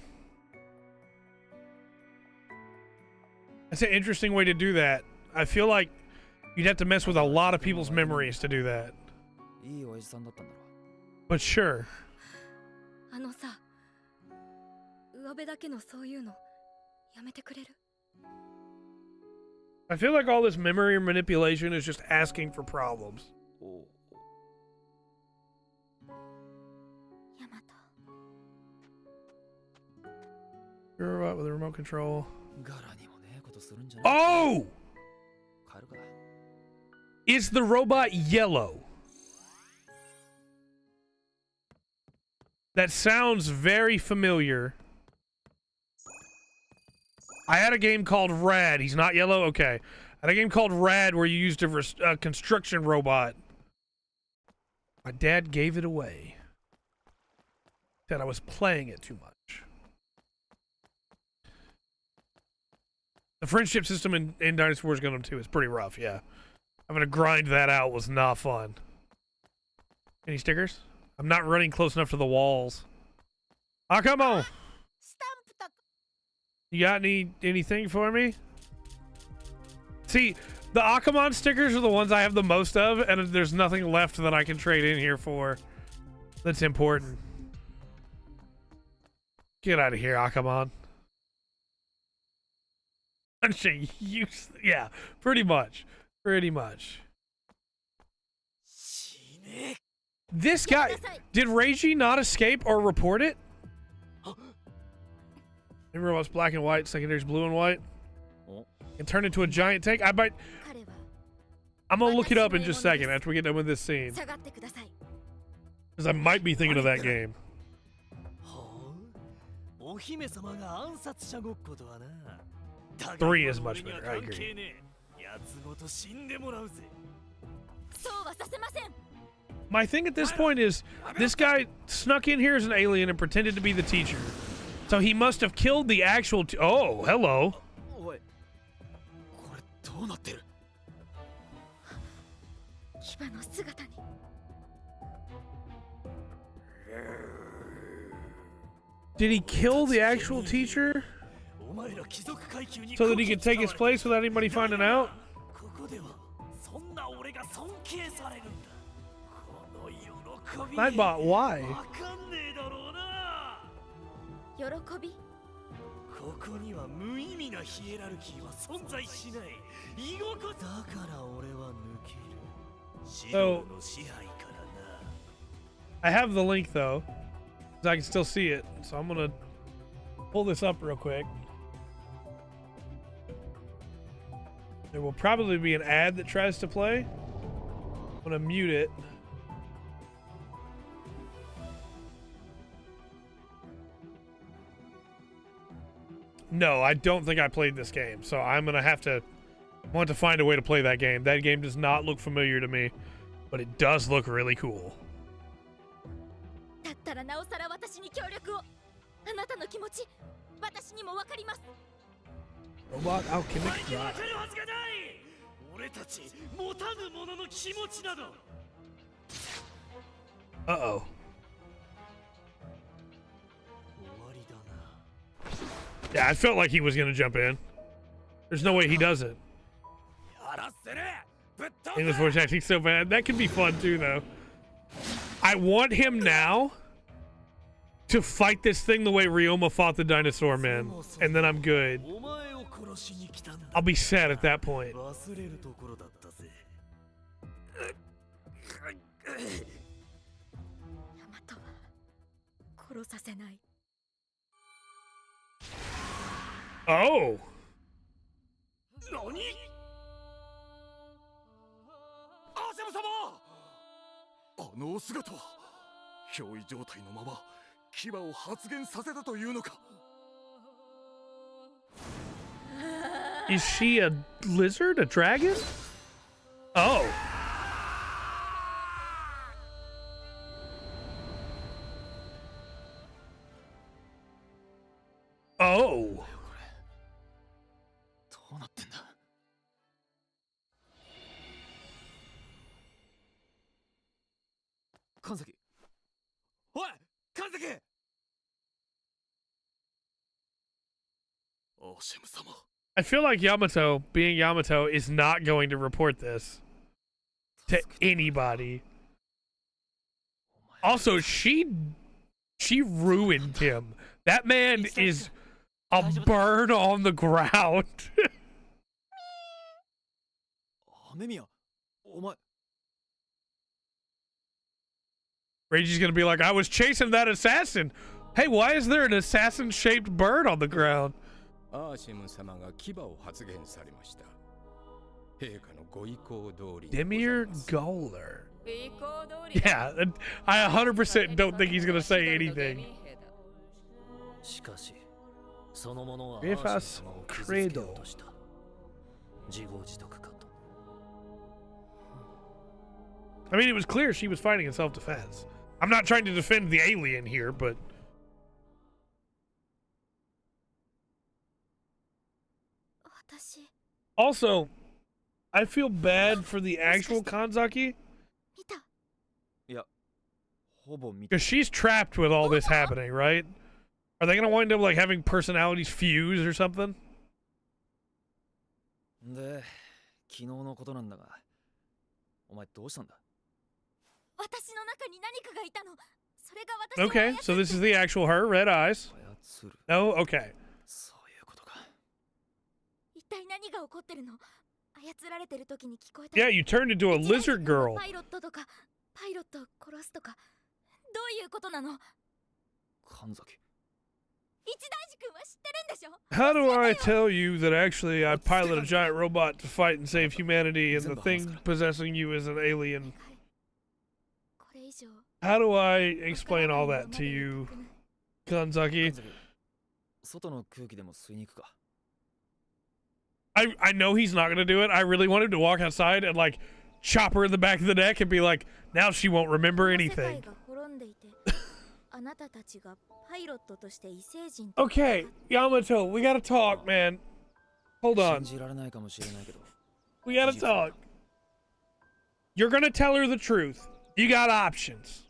That's an interesting way to do that. I feel like you'd have to mess with a lot of people's memories to do that. いい親父さんだったんだろ。 But sure. あのさ、上辺だけのそういうのやめてくれる？ I feel like all this memory manipulation is just asking for problems. ヤマト。 You're right with the remote control. ガラにもねえことするんじゃない？ Oh! 帰るか。 Is the robot yellow? That sounds very familiar. I had a game called Rad. He's not yellow? Okay. I had a game called Rad where you used a construction robot. My dad gave it away. Said I was playing it too much. The friendship system in Dynasty Wars Gundam 2 is pretty rough, yeah. Having to grind that out was not fun. Any stickers? I'm not running close enough to the walls. Ah, come on! You got anything for me? See, the Akamon stickers are the ones I have the most of, and there's nothing left that I can trade in here for that's important. Get out of here, Akamon. Yeah, pretty much. Pretty much. This guy, did Reiji not escape or report it? Remember what's black and white, secondary's blue and white? And turn into a giant tank? I'm gonna look it up in just a second after we get done with this scene. Because I might be thinking of that game. 3 is much better, I agree. My thing at this point is, this guy snuck in here as an alien and pretended to be the teacher. So he must have killed the actual oh, hello. Did he kill the actual teacher? So that he could take his place without anybody finding out? Nightbot, why? 喜び？ここには無意味なヒエラルキーは存在しない。居心地だから俺は抜ける。指導の支配からな。I have the link though, because I can still see it. So I'm gonna pull this up real quick. There will probably be an ad that tries to play. I'm gonna mute it. No, I don't think I played this game, so I'm gonna have to want to find a way to play that game. That game does not look familiar to me, but it does look really cool. だったらなおさら私に協力を。あなたの気持ち、私にもわかります。 Robot Alchemic Drive. わかるはずがない。俺たち持たぬ者の気持ちなど。Uh-oh. Yeah, I felt like he was gonna jump in. There's no way he doesn't. English voice acting so bad. That could be fun too, though. I want him now to fight this thing the way Ryoma fought the dinosaur man, and then I'm good. I'll be sad at that point. 殺させない。 Oh. 何？アセム様！あのお姿は憑依状態のまま牙を発現させたというのか？ Is she a lizard? A dragon? Oh. Oh. どうなってんだ？神崎！おい！神崎！アシェム様。 I feel like Yamato, being Yamato, is not going to report this to anybody. Also, she ruined him. That man is a bird on the ground. 雨宮、お前。 Reiji's gonna be like, I was chasing that assassin. Hey, why is there an assassin-shaped bird on the ground? アーシム様が牙を発言されました。陛下のご意向通り。Demir Goler. Yeah, I 100% don't think he's gonna say anything. しかし、そのものは Vifas Credo. 自業自得かと。 I mean, it was clear she was fighting in self-defense. I'm not trying to defend the alien here, but... Also, I feel bad for the actual Kanzaki. Because she's trapped with all this happening, right? Are they going to wind up like having personalities fuse or something? で、昨日のことなんだが、お前どうしたんだ？ 私の中に何かがいたの。それが私を Okay, so this is the actual her, red eyes. No, okay. そういうことか。一体何が起こってるの？操られてる時に聞こえた。 Yeah, you turned into a lizard girl. パイロットとか、パイロットを殺すとか、どういうことなの？神崎。一大寺君は知ってるんでしょ？ How do I tell you that actually I pilot a giant robot to fight and save humanity and the thing possessing you is an alien? How do I explain all that to you, Kanzaki? 外の空気でも吸いに行くか。 I know he's not gonna do it. I really want him to walk outside and like chop her in the back of the neck and be like, now she won't remember anything. Okay, Yamato, we gotta talk, man. Hold on. We gotta talk. You're gonna tell her the truth. You got options.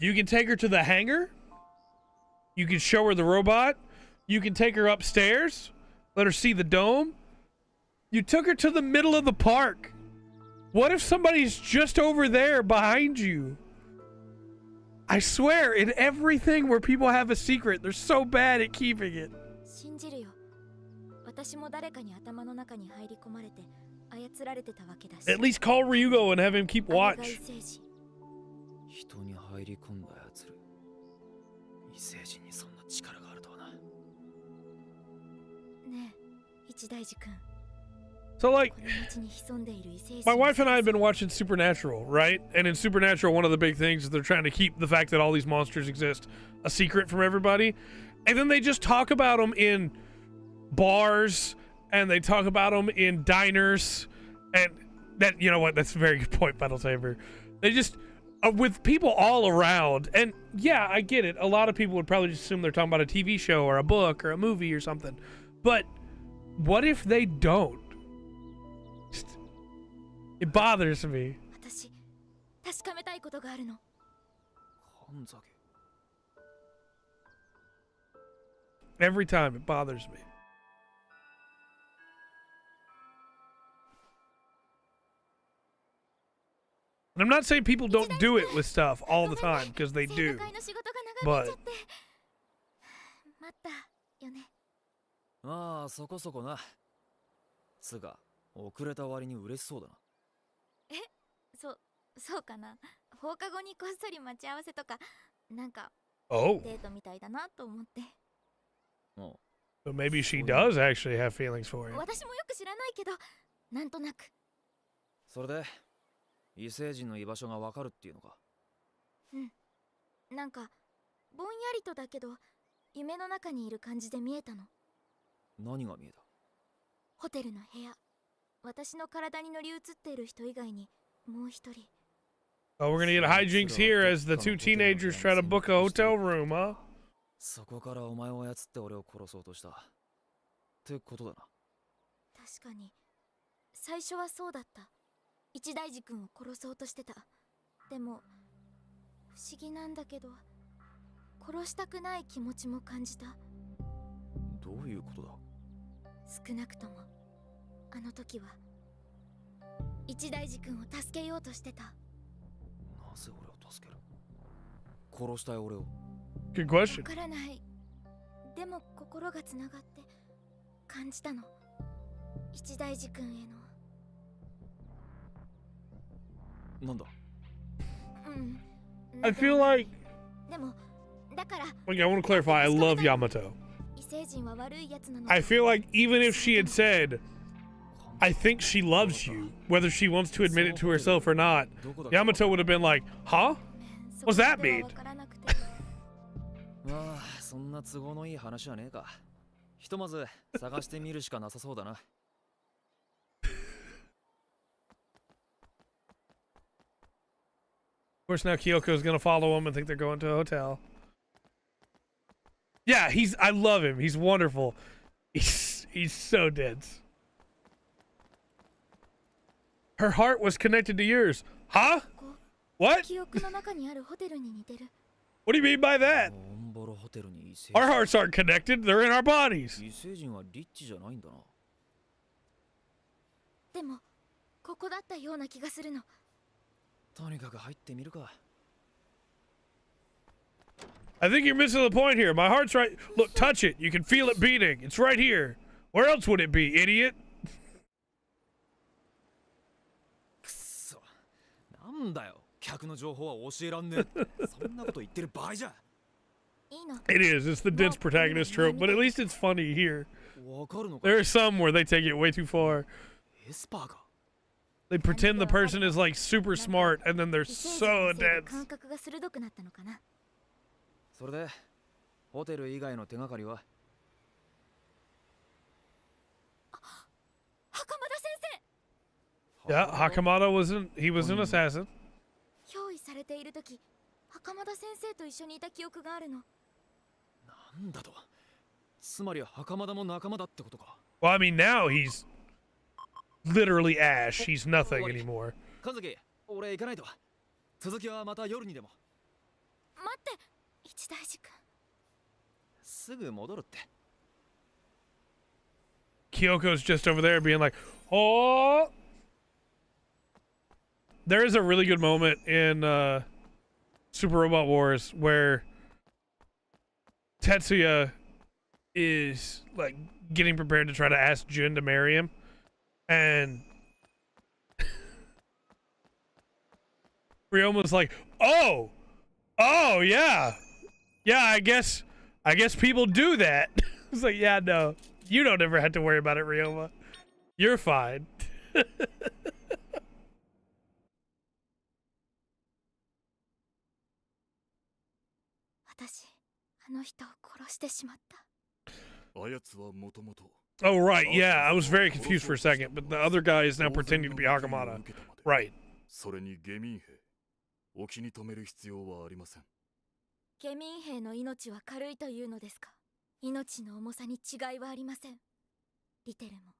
You can take her to the hangar. You can show her the robot. You can take her upstairs. Let her see the dome. You took her to the middle of the park. What if somebody's just over there behind you? I swear, in everything where people have a secret, they're so bad at keeping it. At least call Ryugo and have him keep watch. 人に入り込んだやつら。異星人にそんな力があるとはな。ねえ、一大寺君。 So like, my wife and I have been watching Supernatural, right? And in Supernatural, one of the big things is they're trying to keep the fact that all these monsters exist a secret from everybody. And then they just talk about them in bars, and they talk about them in diners. And that, you know what, that's a very good point, Battle Saber. They just, with people all around. And yeah, I get it. A lot of people would probably just assume they're talking about a TV show or a book or a movie or something. But what if they don't? It bothers me. Every time it bothers me. And I'm not saying people don't do it with stuff all the time, because they do. 生徒会の仕事が長引いちゃ But って待ったよね。まあそこそこな。つうか遅れた割に嬉しそうだな。そうかな。放課後にこっそり待ち合わせとかなんか oh, デートみたいだなと思って。お so maybe she does actually have feelings for him. 私もよく知らないけどなんとなく。それで異星人の居場所がわかるっていうのか。なんかぼんやりとだけど夢の中にいる感じで見えたの。何が見えた？ホテルの部屋。私の体に乗り移っている人以外にもう一人。 Oh, we're gonna get hijinks here as the two teenagers try to book a hotel room, huh? そこからお前を操って俺を殺そうとした。ってことだな。確かに最初はそうだった。一大寺君を殺そうとしてた。でも不思議なんだけど殺したくない気持ちも感じた。どういうことだ？少なくともあの時は一大寺君を助けようとしてた。なぜ俺を助ける？殺したい俺を。Good question. わからない。でも心がつながって感じたの。一大寺君への。なんだ？I feel like. でもだから。 Okay, I want to clarify. I love Yamato. 異星人は悪いやつなの。 I feel like even if she had said, I think she loves you, whether she wants to admit it to herself or not, Yamato would have been like, huh? What's that mean? まあそんな都合のいい話はねえか。ひとまず探してみるしかなさそうだな。Of course, now Kyoko's gonna follow him and think they're going to a hotel. Yeah, I love him. He's wonderful. He's so dense. Her heart was connected to yours. Huh? What? 記憶の中にあるホテルに似てる。 What do you mean by that? Our hearts aren't connected. They're in our bodies. 異星人はリッチじゃないんだな。でもここだったような気がするの。とにかく入ってみるか。 I think you're missing the point here. My heart's right. Look, touch it. You can feel it beating. It's right here. Where else would it be, idiot? くそ。なんだよ。客の情報は教えらんねえ。そんなこと言ってる場合じゃ。 It is. It's the dense protagonist trope, but at least it's funny here. There are some where they take it way too far. They pretend the person is like super smart, and then they're so dense. 感覚が鋭くなったのかな。それでホテル以外の手がかりは？袴田先生。 Yeah, Hakamada he was an assassin. 憑依されている時、袴田先生と一緒にいた記憶があるの。なんだと？つまり袴田も仲間だってことか。 Well, I mean, now he's literally ash. He's nothing anymore. 神崎、俺行かないと。続きはまた夜にでも。待って、一大寺君。すぐ戻るって。 Kyoko's just over there being like, oh. There is a really good moment in Super Robot Wars where Tetsuya is like getting prepared to try to ask Jin to marry him, and Ryoma's like, oh yeah, I guess people do that. It's like, yeah, no, you don't ever have to worry about it, Ryoma. You're fine. 私、あの人を殺してしまった。 Oh, right. Yeah, I was very confused for a second, but the other guy is now pretending to be Hakamada. Right. それに下民兵お気に留める必要はありません。下民兵の命は軽いというのですか。命の重さに違いはありません。リテルも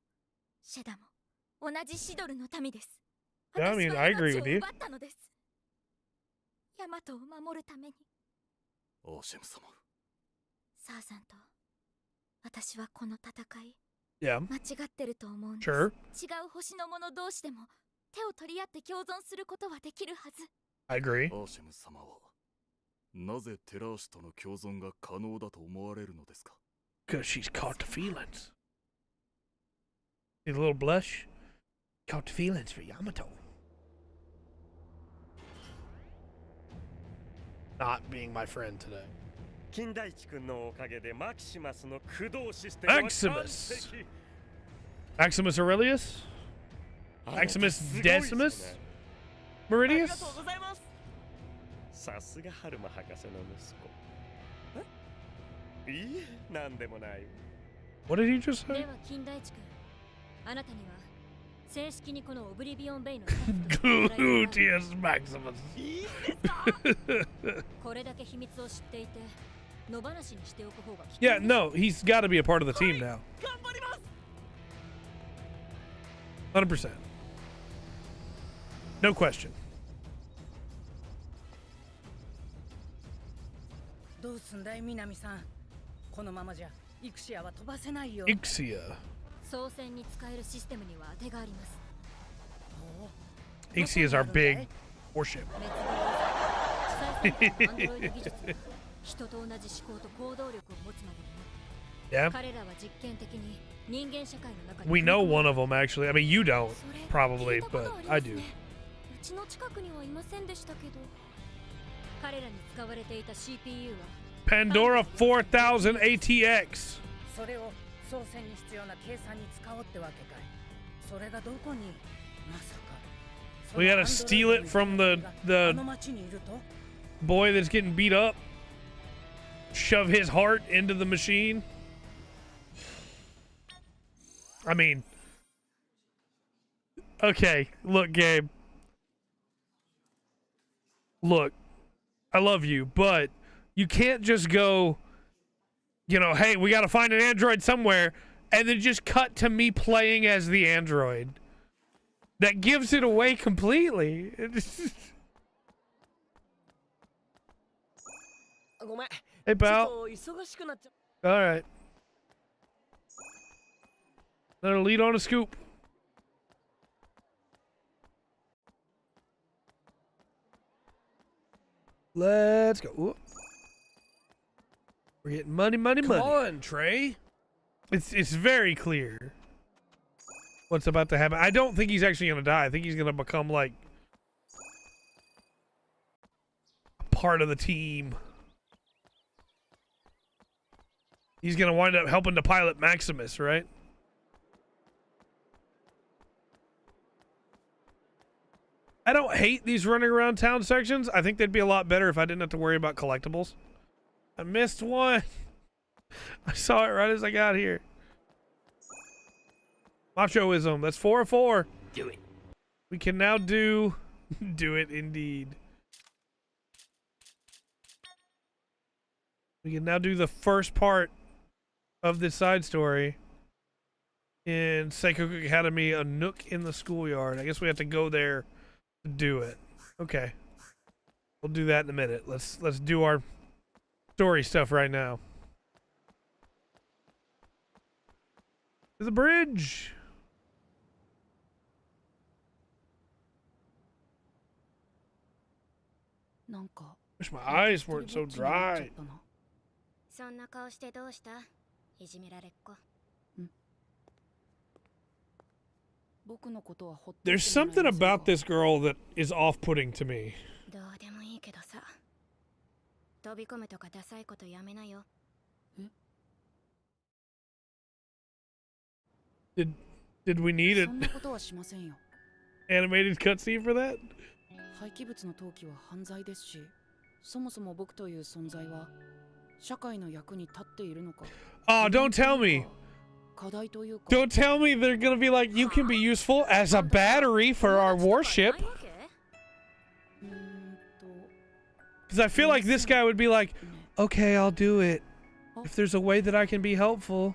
シェダも同じシドルの民です。 Yeah, I mean, I agree with you. 奪ったのです。ヤマトを守るために。アーシェム様。サーさんと私はこの戦い、 Yeah. 間違ってると思うんです。 Sure. 違う星の者同士でも手を取り合って共存することはできるはず。 I agree. アーシェム様はなぜテラーシュとの共存が可能だと思われるのですか？ Because she's caught the feelings. See the little blush? Caught the feelings for Yamato. Not being my friend today. 金田一君のおかげでマキシマスの駆動システムは完 Maximus. 璧。 Maximus Aurelius? Maximus Decimus? Meridius? さすが春馬博士の息子。いいえ、なんでもない。 What did he just で say? は金田一君、あなたには正式にこのオブリビオンベイのスタッフとして働いてもらう。Gluteus Maximus. いいですか？これだけ秘密を知っていて野放しにしておく方が危険。 Yeah, no, he's got to be a part of the team now. 100%. No question. どうすんだい南さん。このままじゃイクシアは飛ばせないよ。 Ixia. 操船に使えるシステムには当てがあります。 Ixia is our big warship. 最先端のアンドロイド技術は人と同じ思考と行動力を持つまでに Yeah. 彼らは実験的に人間社会の中に We know one of them, actually. I mean, you don't, probably, 聞いたこと but あり I ます do. ね。うちの近くにはいませんでしたけど、彼らに使われていた CPU は Pandora 4000 ATX. それを操船に必要な計算に使おうってわけかい。それがどこに、まさか。 We gotta steal it from the あの町にいると？ boy that's getting beat up. Shove his heart into the machine. I mean, okay, look, Gabe. Look, I love you, but you can't just go, you know, hey, we gotta find an android somewhere, and then just cut to me playing as the android. That gives it away completely. Hey, pal. All right. Another lead on a scoop. Let's go. Whoop. We're getting money, money, money. Come on, Trey. It's very clear what's about to happen. I don't think he's actually gonna die. I think he's gonna become like a part of the team. He's gonna wind up helping to pilot Maximus, right? I don't hate these running around town sections. I think they'd be a lot better if I didn't have to worry about collectibles. I missed one. I saw it right as I got here. Machoism. That's 4 of 4. Do it. We can now do it indeed. We can now do the first part of this side story in Seikoku Academy, a nook in the schoolyard. I guess we have to go there to do it. Okay. We'll do that in a minute. Let's do our story stuff right now. To the bridge. Wish my eyes weren't so dry. そんな顔してどうした？いじめられっ子。 There's something about this girl that is off-putting to me. どうでもいいけどさ。飛び込むとかダサいことやめなよ。Did we need an animated cutscene for that? 廃棄物の投棄は犯罪ですし、そもそも僕という存在は社会の役に立っているのか。 Oh, don't tell me. Don't tell me they're gonna be like, you can be useful as a battery for our warship. Because I feel like this guy would be like, okay, I'll do it. If there's a way that I can be helpful.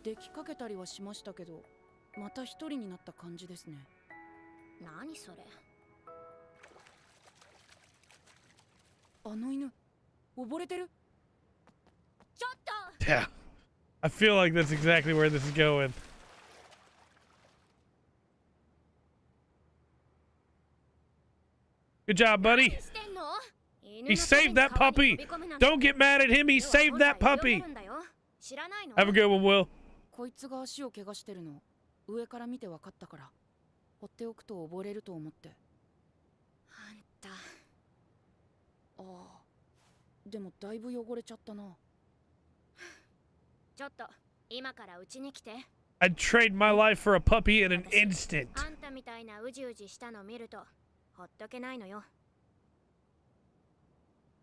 できかけたりはしましたけど、また一人になった感じですね。何それ？あの犬、溺れてる。 Yeah. I feel like that's exactly where this is going. Good job, buddy. He saved that puppy. Don't get mad at him. He saved that puppy. Have a good one, Will. こいつが足を怪我してるの上から見て分かったから放っておくと溺れると思って。あんた。ああ、でもだいぶ汚れちゃったな。ちょっと今からうちに来て。I'd trade my life for a puppy in an instant. あんたみたいなうじうじしたの見るとほっとけないのよ。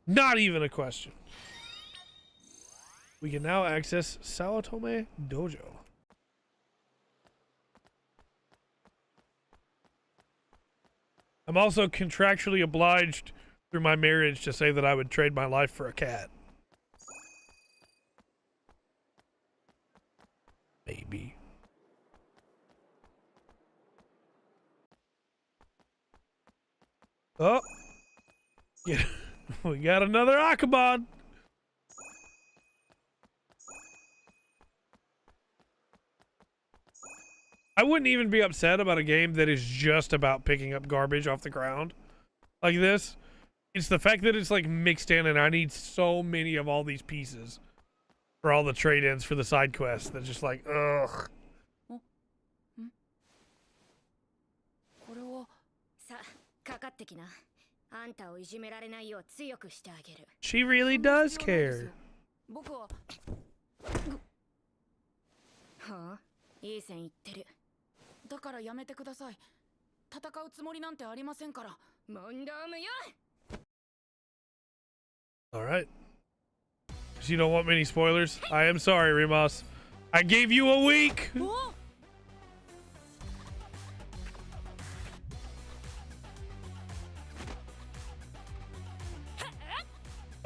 Not even a question. We can now access Sawatome Dojo. I'm also contractually obliged through my marriage to say that I would trade my life for a cat. Maybe. Oh. Yeah. We got another Akabon. I wouldn't even be upset about a game that is just about picking up garbage off the ground like this. It's the fact that it's like mixed in and I need so many of all these pieces for all the trade-ins for the side quests. That's just like, ugh. She really does care. いい線いってる。だからやめてください。戦うつもりなんてありませんから。問答無用。All right. So you don't want many spoilers? I am sorry, Rimas. I gave you a week.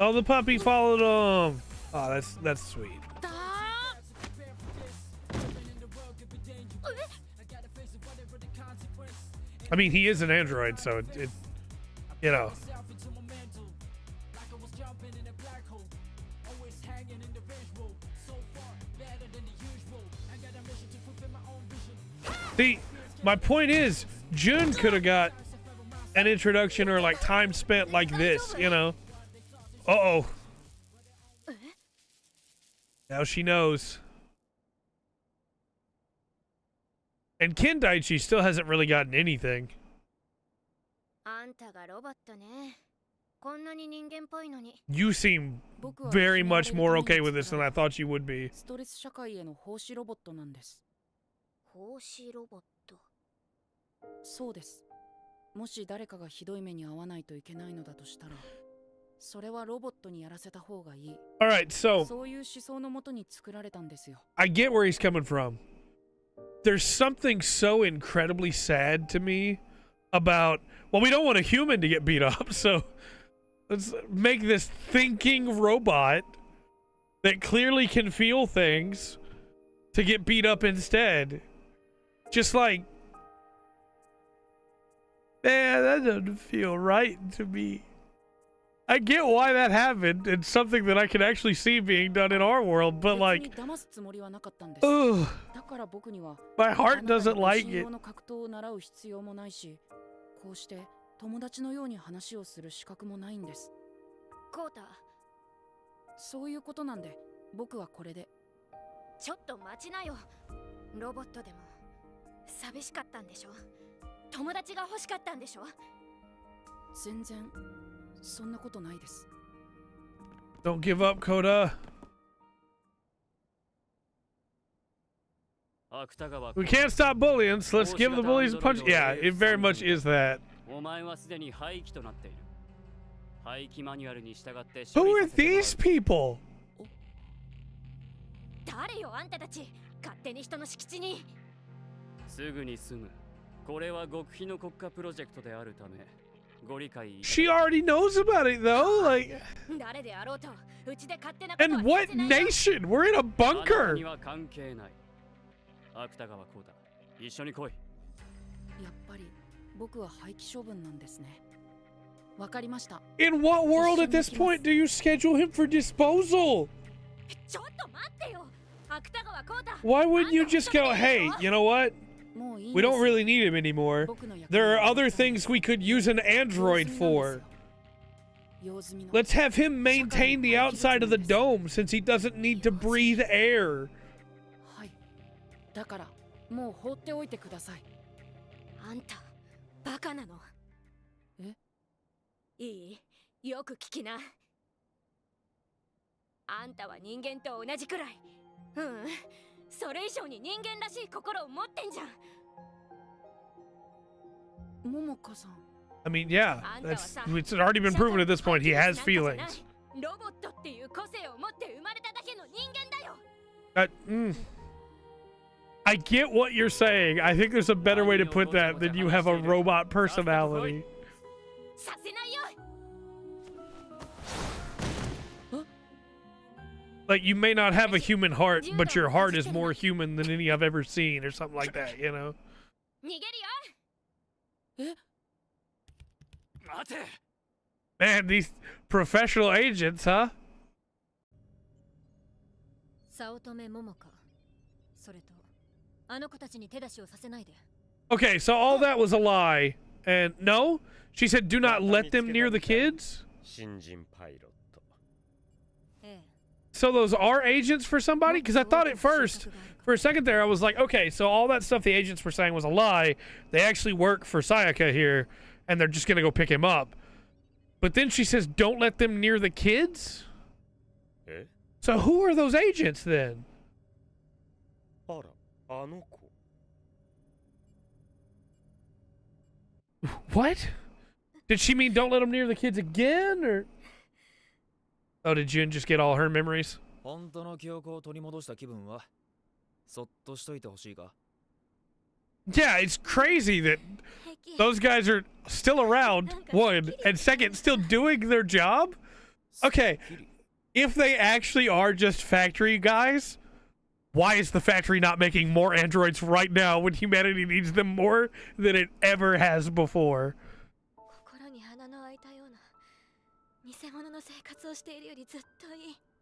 Oh, the puppy followed him. Oh, that's sweet. I mean, he is an android, so it you know. See, my point is, Jun could have got an introduction or like time spent like this, you know. Uh-oh. Now she knows. And Kendaichi still hasn't really gotten anything. You seem very much more okay with this than I thought you would be. ストレス社会への奉仕ロボットなんです。奉仕ロボット。そうです。もし誰かがひどい目に遭わないといけないのだとしたら、それはロボットにやらせた方がいい。Alright, so そういう思想のもとに作られたんですよ。I get where he's coming from. There's something so incredibly sad to me about, well, we don't want a human to get beat up, so let's make this thinking robot that clearly can feel things to get beat up instead. Just like, man, that doesn't feel right to me. I get why that happened. It's something that I can actually see being done in our world, but like, ugh, my heart doesn't like it. こうして友達のように話をする資格もないんです。コータ。そういうことなんで、僕はこれで。ちょっと待ちなよ。ロボットでも寂しかったんでしょ。友達が欲しかったんでしょ。全然そんなことないです。Don't give up, Koda. We can't stop bullying, so let's give the bullies a punch. Yeah, it very much is that. Who are these people? 誰よあんたたち、勝手に人の敷地に。すぐに済む。これは極秘の国家プロジェクトであるため。She already knows about it though, like. And what nation? We're in a bunker. 芥川浩太、一緒に来い。やっぱり僕は廃棄処分なんですね。わかりました。In what world at this point do you schedule him for disposal? ちょっと待ってよ。芥川浩太。 Why wouldn't you just go, hey, you know what? We don't really need him anymore. There are other things we could use an android for. Let's have him maintain the outside of the dome since he doesn't need to breathe air. だからもう放っておいてください。あんたバカなの？え？いい？よく聞きな。あんたは人間と同じくらい。それ以上に人間らしい心を持ってんじゃん。桃香さん。I mean, yeah, it's already been proven at this point he has feelings. ロボットっていう個性を持って生まれただけの人間だよ。I get what you're saying. I think there's a better way to put that than you have a robot personality. させないよ。Like, you may not have a human heart, but your heart is more human than any I've ever seen, or something like that, you know? 逃げるよ。待て。 Man, these professional agents, huh? 早乙女桃香。それとあの子たちに手出しをさせないで。 Okay, so all that was a lie. And no? She said do not let them near the kids? So those are agents for somebody? Because I thought at first, for a second there, I was like, okay, so all that stuff the agents were saying was a lie. They actually work for Sayaka here, and they're just going to go pick him up. But then she says, don't let them near the kids? So who are those agents then? What? Did she mean don't let them near the kids again, or? Oh, did Jun just get all her memories? Yeah, it's crazy that those guys are still around, one, and second, still doing their job? Okay, if they actually are just factory guys, why is the factory not making more androids right now when humanity needs them more than it ever has before?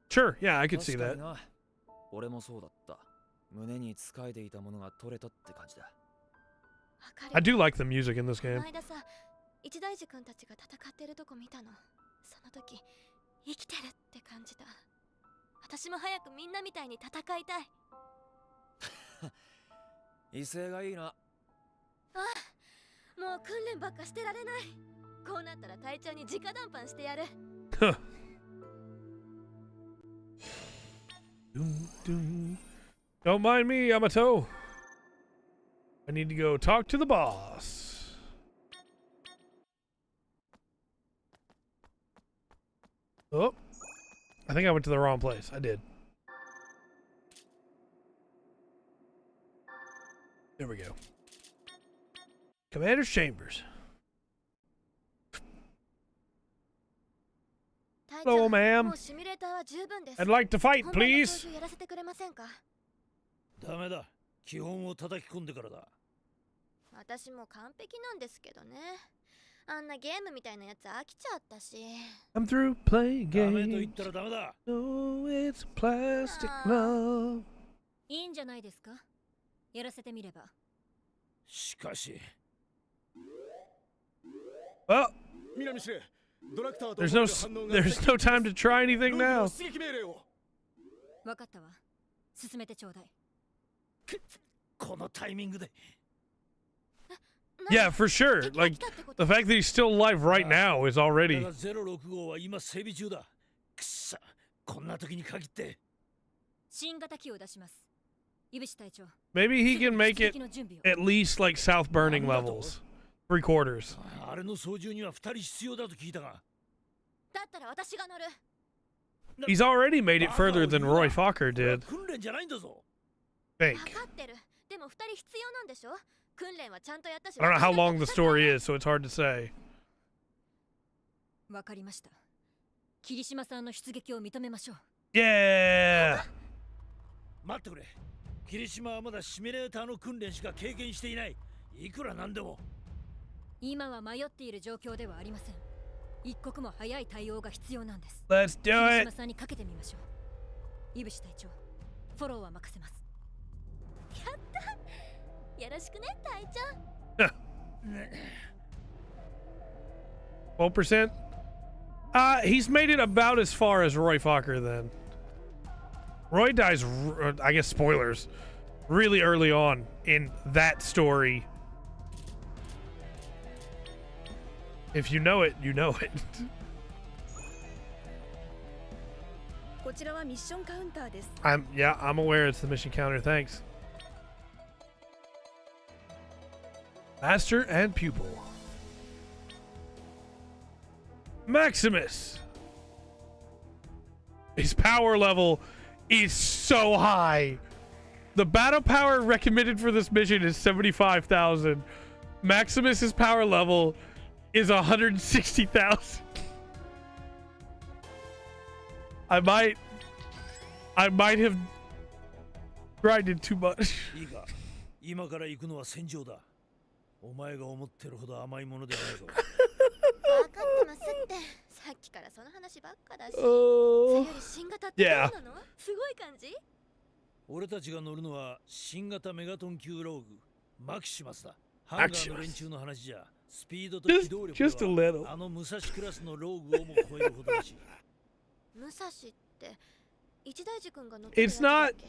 Sure, yeah, I could see that. I do like the music in this game. 一大寺君たちが戦ってるとこ見たの。その時生きてるって感じた。私も早くみんなみたいに戦いたい。威勢がいいな。ああ、もう訓練ばっかしてられない。こうなったら隊長に直談判してやる。Don't mind me, Yamato. I need to go talk to the boss. Oh, I think I went to the wrong place. I did. There we go. Commander's Chambers. Hello, ma'am. I'd like to fight, please. ダメだ。基本を叩き込んでからだ。私も完璧なんですけどね。あんなゲームみたいなやつ飽きちゃったし。I'm through playing ダメと言 games. ったらダメだ。 No, it's plastic love. いいんじゃないですか。やらせてみれば。しかし。 Well, 南司令、ドラクターと there's no time to try anything now. 出撃命令を。わかったわ。進めてちょうだい。このタイミングで。 Yeah, for sure. Like, the fact that he's still alive right now is already. 06号は今整備中だ。くっさ、こんな時に限って。新型機を出します。イブシ隊長。 Maybe he can make it at least like South Burning levels. 3 quarters. あれの操縦には2人必要だと聞いたが。だったら私が乗る。 He's already made it further than Roy Fokker did. 訓練じゃないんだぞ。 Fake. 分かってる。でも2人必要なんでしょ。訓練はちゃんとやったし。 I don't know how long the story is, so it's hard to say. わかりました。霧島さんの出撃を認めましょう。 Yeah. 待ってくれ。霧島はまだシミュレーターの訓練しか経験していない。いくらなんでも。今は迷っている状況ではありません。一刻も早い対応が必要なんです。 Let's do 霧 it. 島さんにかけてみましょう。イブシ隊長、フォローは任せます。やった。よろしくね隊長 12%. He's made it about as far as Roy Fokker then. Roy dies, I guess spoilers, really early on in that story. If you know it, you know it. こちらはミッションカウンターです。 I'm aware it's the mission counter, thanks. Master and pupil. Maximus. His power level is so high. The battle power recommended for this mission is 75,000. Maximus's power level is 160,000. I might have grinded too much. いいか、今から行くのは戦場だ。お前が思ってるほど甘いものではないぞ。分かってますってさっきからその話ばっかだし。それより新型ってどうなの？すごい感じ？俺たちが乗るのは新型メガトン級ローグマキシマスだ。ハンガーの連中の話じゃスピードと機動力ではあの武蔵クラスのローグをも超えるほどだし。武蔵って一大寺君が乗ってるや It's つだっ not け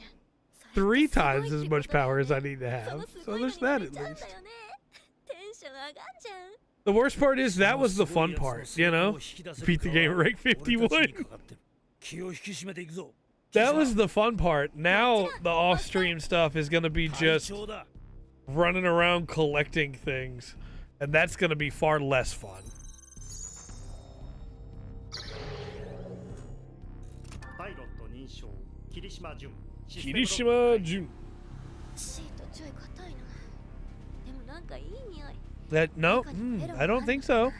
3 times as much power as I need to have, so there's that at least. テンション上がんじゃん。 The worst part is that was the fun part, you know? Beat the game at rank 51. That was the fun part. Now the off-stream stuff is going to be just running around collecting things, and that's going to be far less fun. パイロット認証霧島純。霧島純。シートちょい硬いな。でもなんかいい匂い。 That no, I don't think so. こ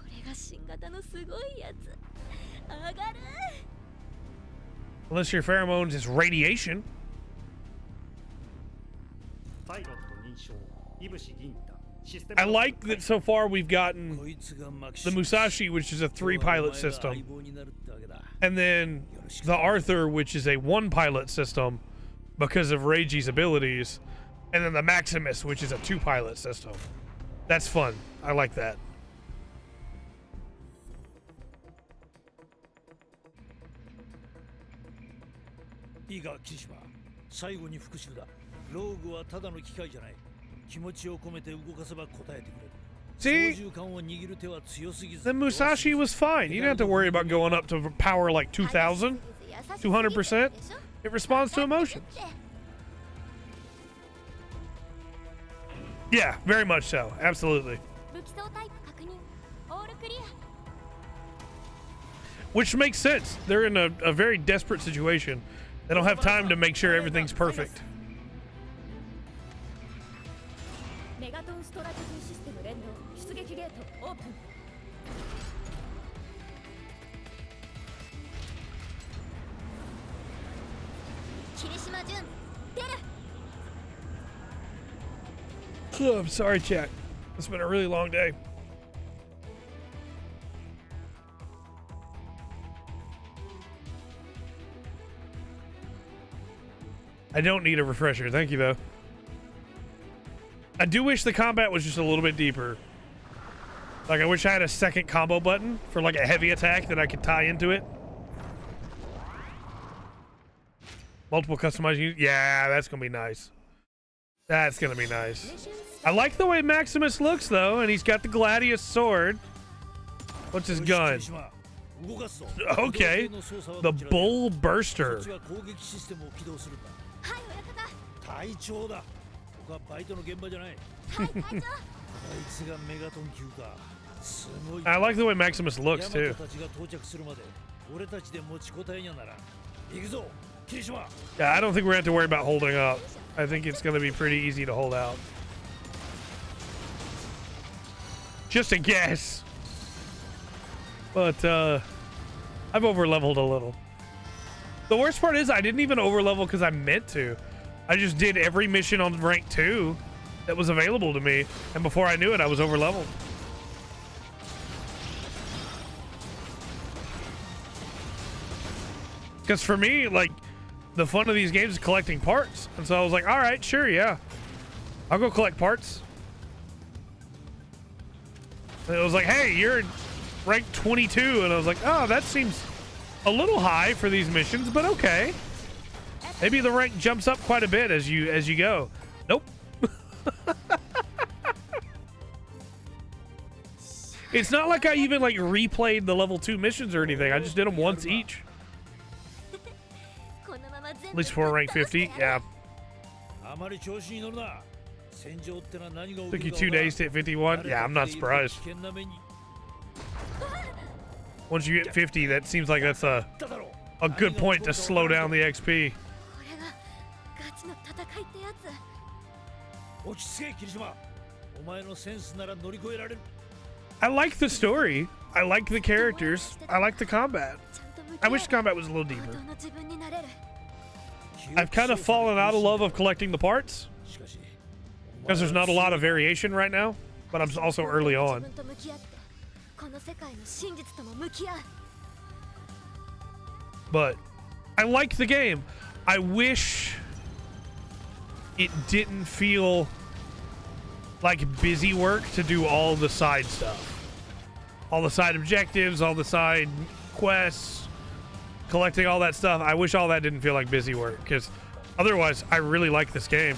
れが新型のすごいやつ。上がる。 Unless your pheromones is radiation. パイロット認証いぶし銀太。 I like that so far we've gotten the Musashi, which is a 3-pilot system, and then the Arthur, which is a 1-pilot system because of Reiji's abilities, and then the Maximus, which is a 2-pilot system. That's fun. I like that. Iga Kirishima, 最後に復習だ。ローグはただの機械じゃない。気持ちを込めて動かせば答えてくれる。 See, the Musashi was fine. You didn't have to worry about going up to power like 2,000, 200%. It responds to emotions. Yeah, very much so. Absolutely. Which makes sense. They're in a very desperate situation. They don't have time to make sure everything's perfect. メガトンストラテジーシステム連動出撃ゲートオープン。霧島純出る。 Oh, I'm sorry, chat. It's been a really long day. I don't need a refresher. Thank you, though. I do wish the combat was just a little bit deeper. Like, I wish I had a second combo button for, like, a heavy attack that I could tie into it. Multiple customized. Yeah, that's going to be nice. That's going to be nice. I like the way Maximus looks, though, and he's got the Gladius sword. What's his gun? Okay. The Bull Burster. 隊長だ。ここはバイトの現場じゃない。はい隊長。こいつがメガトン級か。すごい。 I like the way Maximus looks, too. ヤマトたちが到着するまで俺たちで持ちこたえにゃなら。行くぞ、霧島。 Yeah, I don't think we're going to have to worry about holding up. I think it's going to be pretty easy to hold out. Just a guess. But, I've over-leveled a little. The worst part is I didn't even over-level because I meant to. I just did every mission on rank 2 that was available to me, and before I knew it, I was over-leveled. Because for me, like, the fun of these games is collecting parts. And so I was like, all right, sure, yeah. I'll go collect parts. And it was like, hey, you're rank 22. And I was like, oh, that seems a little high for these missions, but okay. Maybe the rank jumps up quite a bit as you go. Nope. It's not like I even like replayed the level 2 missions or anything. I just did them once each. At least for rank 50, yeah. Took you 2 days to hit 51? Yeah, I'm not surprised. Once you hit 50, that seems like that's a good point to slow down the XP. I like the story. I like the characters. I like the combat. I wish the combat was a little deeper. I've kind of fallen out of love of collecting the parts because there's not a lot of variation right now, but I'm also early on. But I like the game. I wish it didn't feel like busy work to do all the side stuff. All the side objectives, all the side quests, collecting all that stuff. I wish all that didn't feel like busy work, because otherwise I really like this game.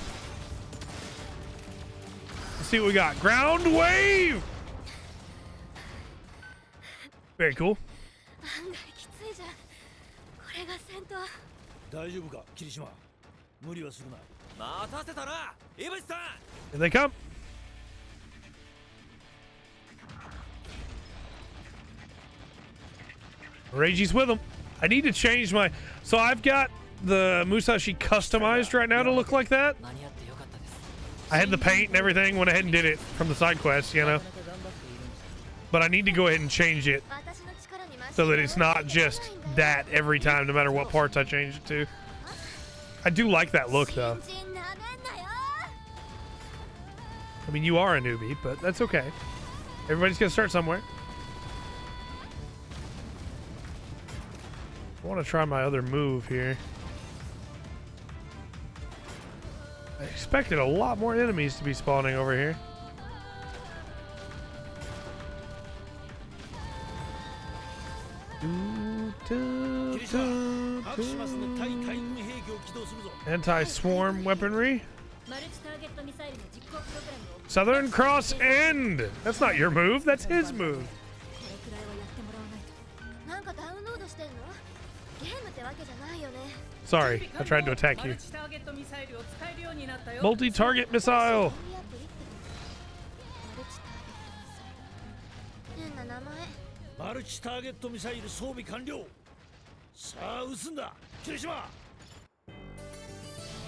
Let's see what we got. Ground wave! Very cool. Here they come. Reiji's with them. I need to change my... So I've got the Musashi customized right now to look like that. I had the paint and everything, went ahead and did it from the side quest, you know. But I need to go ahead and change it so that it's not just that every time, no matter what parts I change it to. I do like that look, though. I mean, you are a newbie, but that's okay. Everybody's gonna start somewhere. I want to try my other move here. I expected a lot more enemies to be spawning over here. Anti-swarm weaponry. Southern Cross End. That's not your move. That's his move. Sorry, I tried to attack you. Multi-target missile.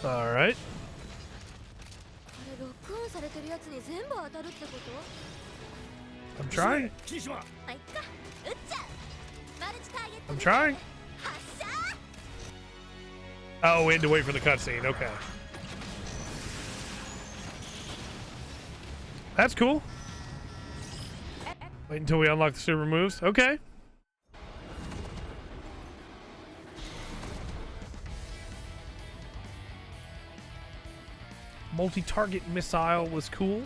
All right. I'm trying. I'm trying. Oh, we had to wait for the cutscene. Okay. That's cool. Wait until we unlock the super moves. Okay. Multi-target missile was cool.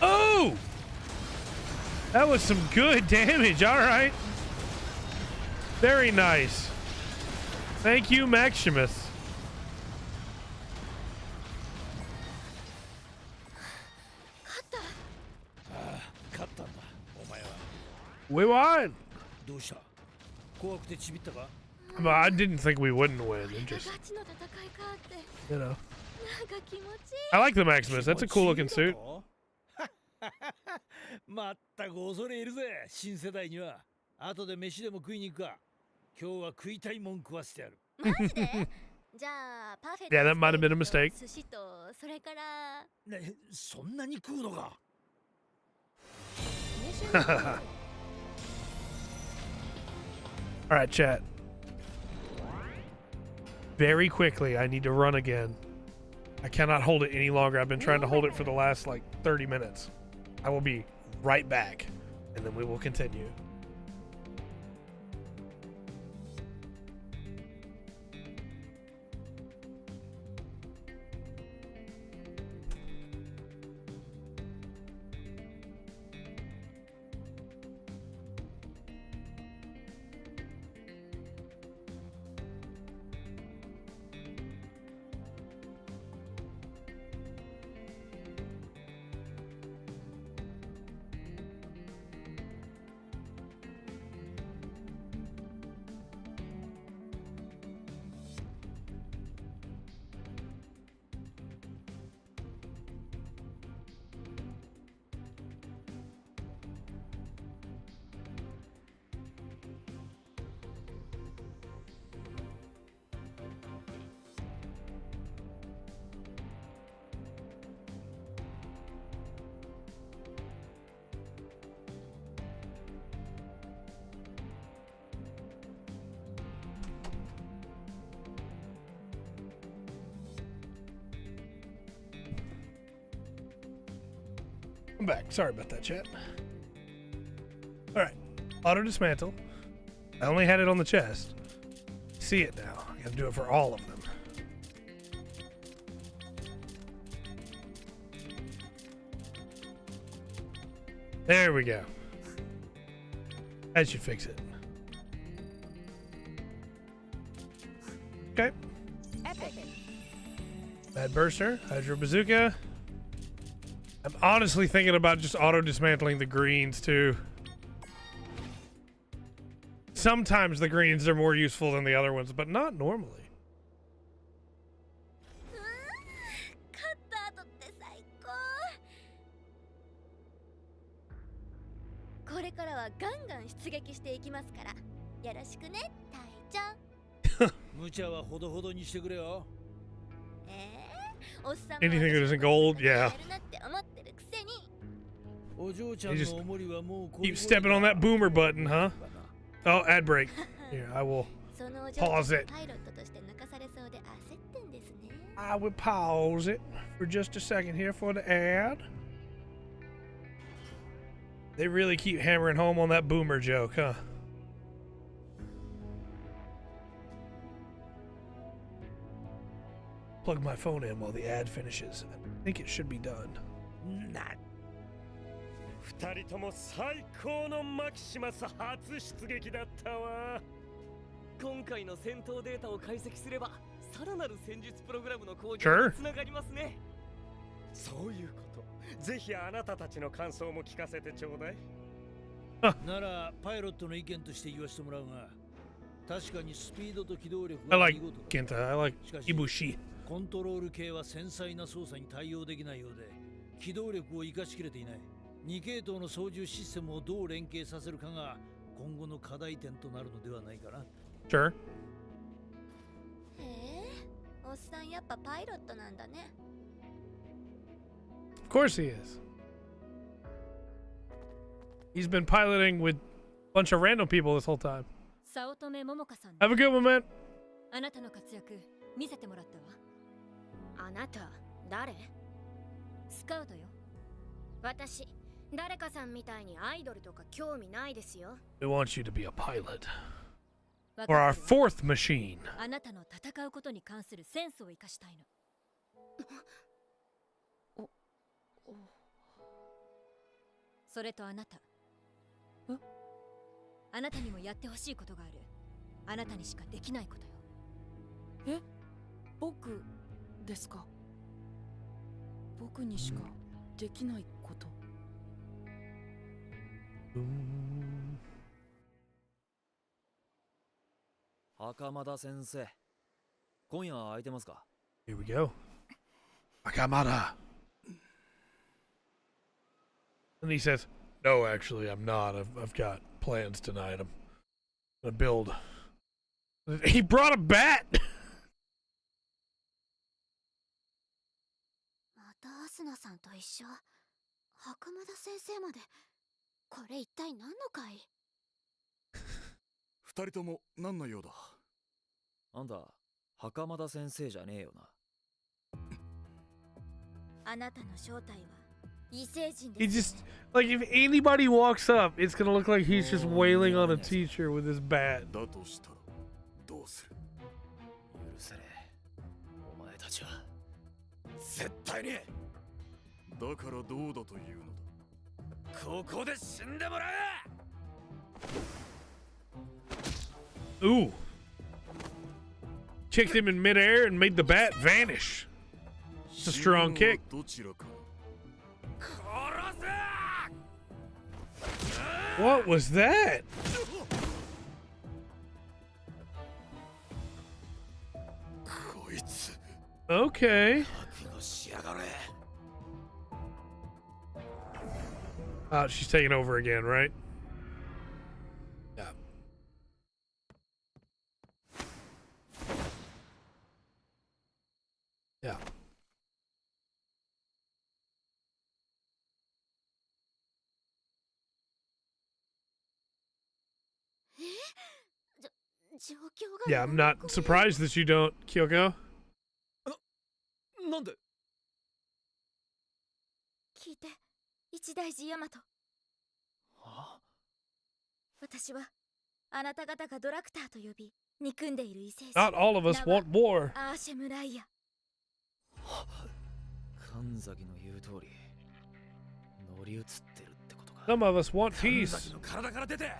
Oh! That was some good damage. All right. Very nice. Thank you, Maximus. We won. Well, I didn't think we wouldn't win. It just, you know. I like the Maximus. That's a cool looking suit. まったく恐れ入るぜ、新世代には。後で飯でも食いに行くか。今日は食いたいもん食わせてやる。マジで？じゃあパフェと Yeah, that might have been a mistake. 寿司とそれから。ね、そんなに食うのか。All right, chat. Very quickly, I need to run again. I cannot hold it any longer. I've been trying to hold it for the last like 30 minutes. I will be right back, and then we will continue. I'm back. Sorry about that, chat. Alright. Auto dismantle. I only had it on the chest. See it now. I gotta do it for all of them. There we go. That should fix it. Okay. Bad Burster, Hydro Bazooka. I'm honestly thinking about just auto dismantling the greens too. Sometimes the greens are more useful than the other ones, but not normally. 勝った後って最高。これからはガンガン出撃していきますからよろしくね、隊長。無茶はほどほどにしてくれよ。おっさん Anything that isn't gold, yeah. やるなって思ってるくせに。お嬢ちゃん You just のおもりはもうこ keep stepping on that boomer button, huh? Oh, ad break. Here, I will そのお嬢ちゃん pause it. パイロットとして抜かされそうで焦ってんですね。 I will pause it for just a second here for the ad. They really keep hammering home on that boomer joke, huh? Plug my phone in while the ad finishes. I think it should be done. 二人とも最高のマキシマス初出撃だったわ。今回の戦闘データを解析すればさらなる戦術プログラムの向上 Sure. につながりますね。そういうこと。ぜひあなたたちの感想も聞かせてちょうだい。ならパイロットの意見として言わせてもらうが、確かにスピードと機動力 I が like 見事だ。 Genta. I like しかし Ibushi. コントロール系は繊細な操作に対応できないようで、機動力を生かしきれていない。2系統の操縦システムをどう連携させるかが今後の課題点となるのではないかな。Sure. へえ、おっさんやっぱパイロットなんだね。 Of course he is. He's been piloting with a bunch of random people this whole time. 早乙女桃香さん。 Have a good one, man. あなたの活躍見せてもらったわ。あなた誰？スカウトよ。私誰かさんみたいにアイドルとか興味ないですよ。 We want you to be a pilot. Or our fourth machine. あなたの戦うことに関するセンスを生かしたいの。それとあなた。あなたにもやってほしいことがある。あなたにしかできないことよ。え、僕ですか？僕にしかできないこと。袴田先生、今夜空いてますか？ Here we go. Akamada. And he says, "No, actually, I'm not. I've got plans tonight. I'm gonna build." He brought a bat. またアスナさんと一緒。袴田先生まで。これ一体何の会？二人とも何の用だ？あんた、袴田先生じゃねえよな。あなたの正体は異星人 He です。 just like if anybody walks up, it's gonna look like he's just wailing on a teacher with his bat. だとしたらどうする？許せねえ。お前たちは絶対に。だからどうだというのだ？ここで死んでもらえ！ Ooh. Kicked him in midair and made the bat vanish. It's a strong kick. どちらか。 What was that? こいつ。 Okay. 覚悟しやがれ。 She's taking over again, right? Yeah. Yeah. Yeah, I'm not surprised that you don't, Kyoko. なんで？聞いて一大寺ヤマト。私はあなた方がドラクターと呼び憎んでいる異星人。 Not all of us want war. アーシェムライア。神崎の言う通り乗り移ってるってことか。 Some of us want peace. 神崎の体から出て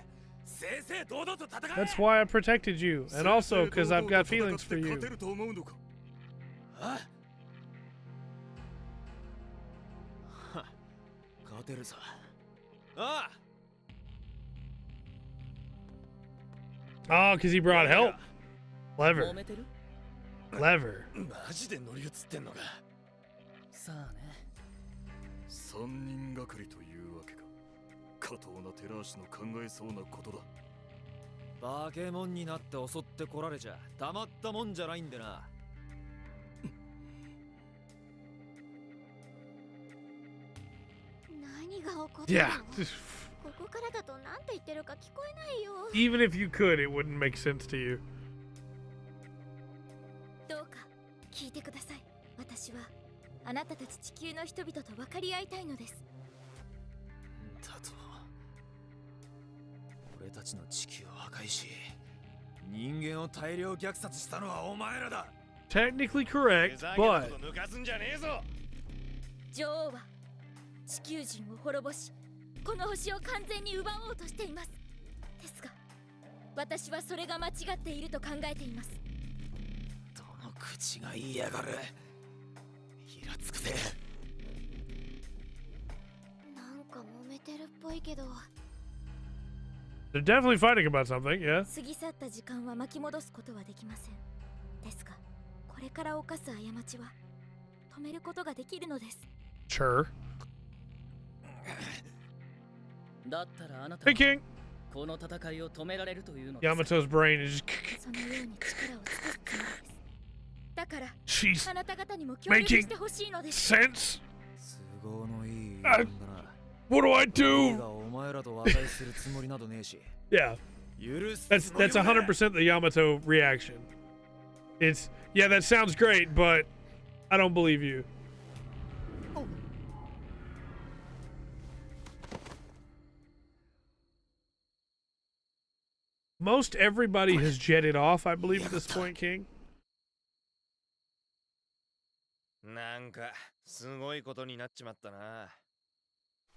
正々堂々と戦え。 That's why I protected you, and also because I've got feelings for you. 勝てると思うのか。あ勝てるさ。ああ Oh, because he brought help. Clever. 揉めてる Clever. マジで乗り移ってんのか。さあね。三人がかりというわけか。下等なテラーシの考えそうなことだ。バケモンになって襲ってこられちゃたまったもんじゃないんでな。何が起こったの？ Yeah. ここからだとなんて言ってるか聞こえないよ。 Even if you could, it wouldn't make sense to you. どうか聞いてください。私はあなたたち地球の人々と分かり合いたいのです。だと俺たちの地球を破壊し人間を大量虐殺したのはお前らだ。 Technically correct, but 抜かすんじゃねえぞ。女王は地球人を滅ぼしこの星を完全に奪おうとしています。ですが私はそれが間違っていると考えています。どの口が言いやがる。イラつくぜ。なんか揉めてるっぽいけど。 they're definitely fighting about something, yeah. 過ぎ去った時間は巻き戻すことはできません。ですがこれから犯す過ちは止めることができるのです。 Sure. だったらあなた Hey, King. この戦いを止められるというのですか。 Yamato's brain is just そのように力を尽くすつもりです。だから She's あなた方にも協力し making てほしいのです。 sense. 都合のいい言い分だな。 What do I 俺 do? がお前らと和解するつもりなどねえし。 Yeah. 許す That's つもり that's もねえ。 100% the Yamato reaction. It's yeah, that sounds great, but I don't believe you. Most everybody has jetted off, I believe, at this point, King. なんかすごいことになっちまったな。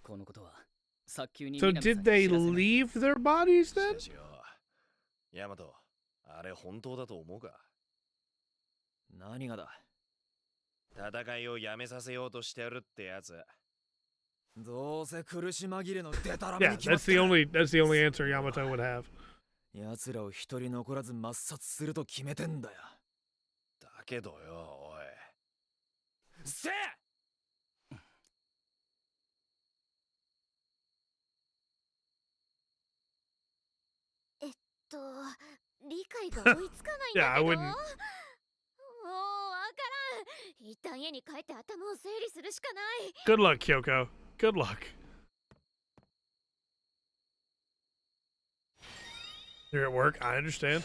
このことは早急に So 南さん did に they 知らせない。 leave their bodies then? しかしよ、ヤマト、あれ本当だと思うか？何がだ。戦いをやめさせようとしてるってやつ。どうせ苦し紛れのデタラメ Yeah, に決まっ that's て the る。 only answer Yamato would have. 奴らを一人残らず抹殺すると決めてんだよ。だけどよ、おい。せえ！理解が追いつかないんだ Yeah, I けど。もう wouldn't. わからん。一旦家に帰って頭を整理するしかない。 Good luck, Kyoko. Good luck. You're at work, I understand.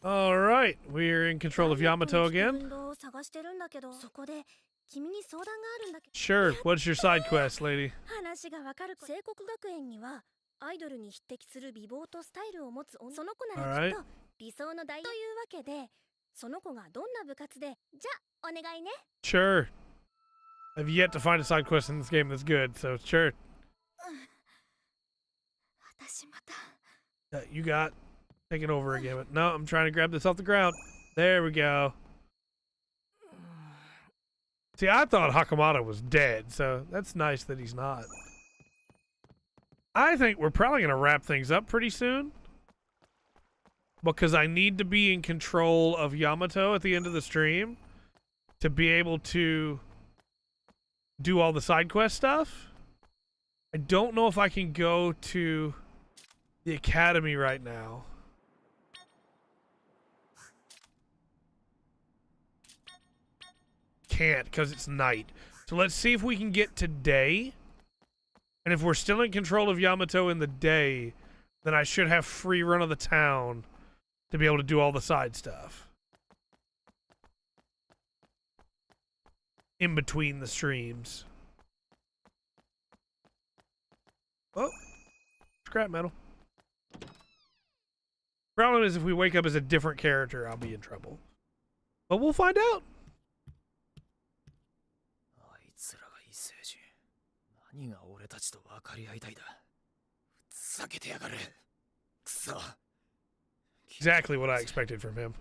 Alright, we're in control of Yamato again. 運動を探してるんだけど、そこで君に相談があるんだけど。 Sure, what's your side quest, lady? 話がわかる。聖国学園にはアイドルに匹敵する美貌とスタイルを持つ女、その子ならきっと理想の大というわけで、その子がどんな部活で、じゃあお願いね。 Sure. I've yet to find a side quest in this game that's good, so sure. 私また。You got taking over again. But no, I'm trying to grab this off the ground. There we go. See, I thought Hakamata was dead, so that's nice that he's not. I think we're probably going to wrap things up pretty soon. Because I need to be in control of Yamato at the end of the stream to be able to do all the side quest stuff. I don't know if I can go to the academy right now. Can't, because it's night. So let's see if we can get today. And if we're still in control of Yamato in the day, then I should have free run of the town to be able to do all the side stuff. In between the streams. Oh, scrap metal. Problem is, if we wake up as a different character, I'll be in trouble. But we'll find out. あいつらが異星人。何が俺たちと分かり合いたいだ。ふざけてやがる。くそ。 Exactly what I expected from him.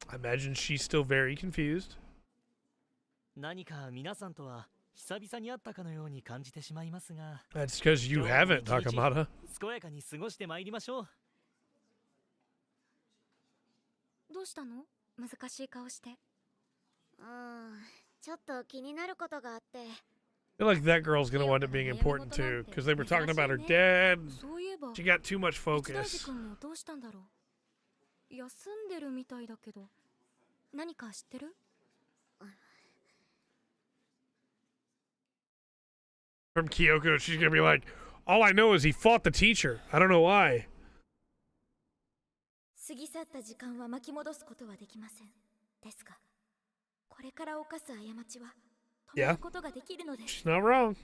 I imagine she's still very confused. 何か皆さんとは久々に会ったかのように感じてしまいますが。 That's because you haven't, Takamata. 健やかに過ごしてまいりましょう。どうしたの？難しい顔して。ちょっと気になることがあって。 I feel like that girl's gonna wind up being important too, because they were talking about her dad. She got too much focus. どうしたんだろう。休んでるみたいだけど。何か知ってる？ From Kyoko, she's gonna be like, all I know is he fought the teacher. I don't know why. 過ぎ去った時間は巻き戻すことはできません。ですが、これから犯す過ちは止めることができるのです。She's not wrong.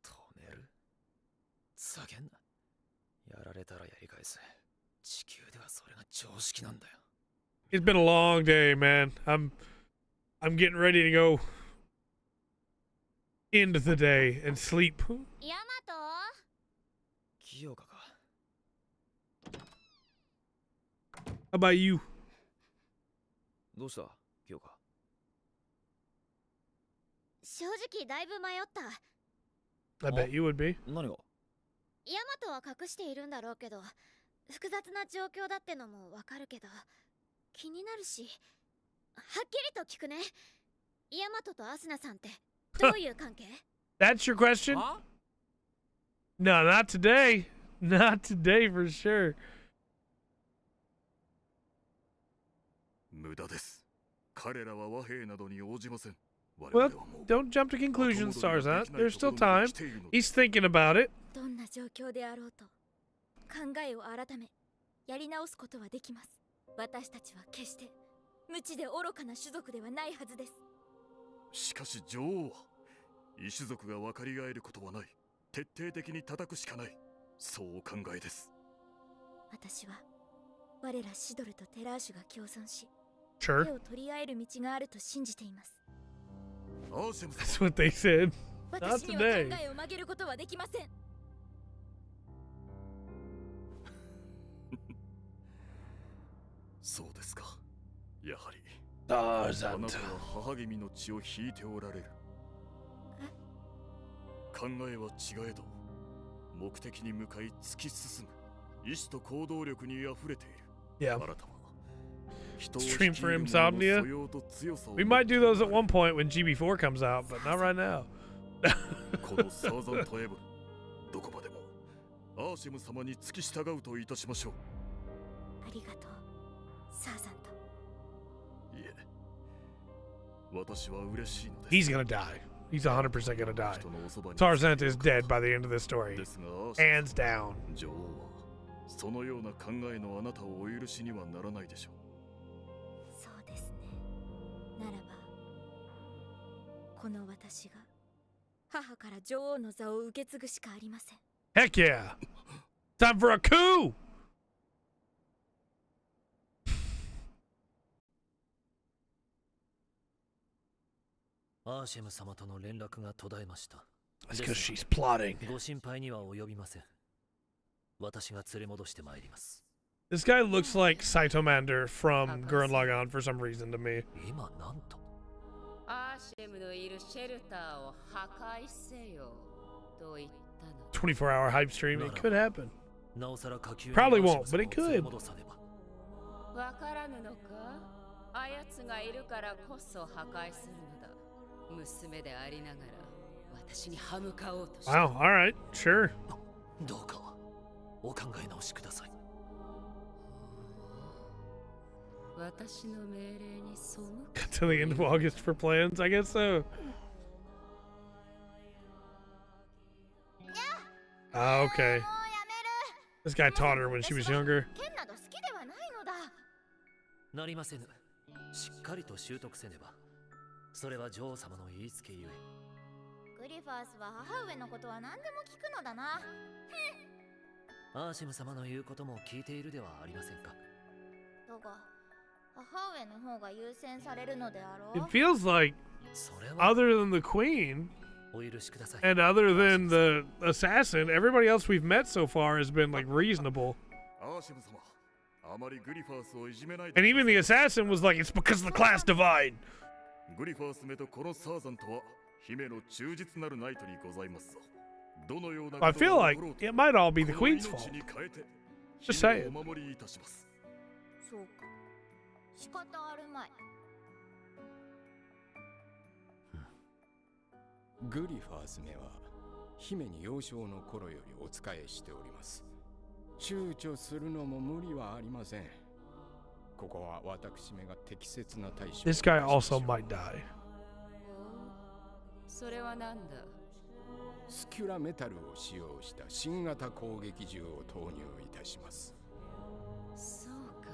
止める？ざけんな。やられたらやり返す。地球ではそれが常識なんだよ。 It's been a long day, man. I'm getting ready to go end the day and sleep. ヤマト？清香か。 How about you? どうした清香？正直だいぶ迷った。 I bet you would be. 何が？ヤマトは隠しているんだろうけど、複雑な状況だってのもわかるけど、気になるし、はっきりと聞くね。ヤマトとアスナさんってどういう関係？ That's your question? No, not today. Not today for sure. 無駄です。彼らは和平などに応じません。 Well, don't jump to conclusions, Tarzan. There's still time. He's thinking about it. どんな状況であろうと、考えを改め、やり直すことはできます。私たちは決して無知で愚かな種族ではないはずです。しかし女王は異種族が分かり合えることはない。徹底的に叩くしかない。そうお考えです。私は我らシドルとテラーシュが共存し、 Sure. 手を取り合える道があると信じています。 That's what they said. Not 私には考 today. えを曲げることはできません。そうですか。やはり。あなたは母君の血を引いておられる。考えは違えど、目的に向かい突き進む意志と行動力に溢れている。 Yeah. あなたは Stream for Insomnia. We might do those at one point when GB4 comes out, but not right now. このサーザントエブル、どこまでもアーシェム様に付き従うといたしましょう。ありがとう、サーザント。いえ、私は嬉しいのです。 He's gonna die. He's 100% gonna die. Tarzan is dead by the end of this story. Hands down. 女王はそのような考えのあなたをお許しにはならないでしょう。そうですね。ならば、この私が母から女王の座を受け継ぐしかありません。 Heck yeah! Time for a coup! アーシェム様との連絡が途絶えました。 That's because she's plotting. ご心配には及びません。私が連れ戻してまいります。 This guy looks like Saitomander from Gurren Lagann for some reason to me. 今なんとアーシェムのいるシェルターを破壊せよと言ったの。 24-hour hype stream. It could happen. なおさら下級に Probably アーシェ won't, ム but it 様を連れ could. 戻さねば。わからぬのか？あやつがいるからこそ破壊するのだ。娘でありながら私に歯向かおうとした。 Wow, alright, sure. どうかお考え直しください。私の命令に背く。 Till the end of August for plans? I guess so. Ah, okay. This guy taught her when she was younger. 剣など好きではないのだ。なりませぬ。しっかりと習得せねば。それは女王様の言いつけゆえ。グリファースは母上のことは何でも聞くのだな。アーシム様の言うことも聞いているではありませんか。だが母上の方が優先されるのであろう。 It feels like, other than the queen, お許しください。 and other than the assassin, everybody else we've met so far has been like reasonable. アーシム様、あまりグリファースをいじめないで。 And even the assassin was like, it's because of the class divide. グリファースめとこのサーザンとは姫の忠実なるナイトにございますぞ。どのような I feel like it might all be the queen's fault. Just saying. お守りいたします。そうか。仕方あるまい。グリファースめは姫に幼少の頃よりお仕えしております。躊躇するのも無理はありません。ここは私めが適切な対処。 This guy also might die. それはなんだ。スキュラメタルを使用した新型攻撃銃を投入いたします。そうか。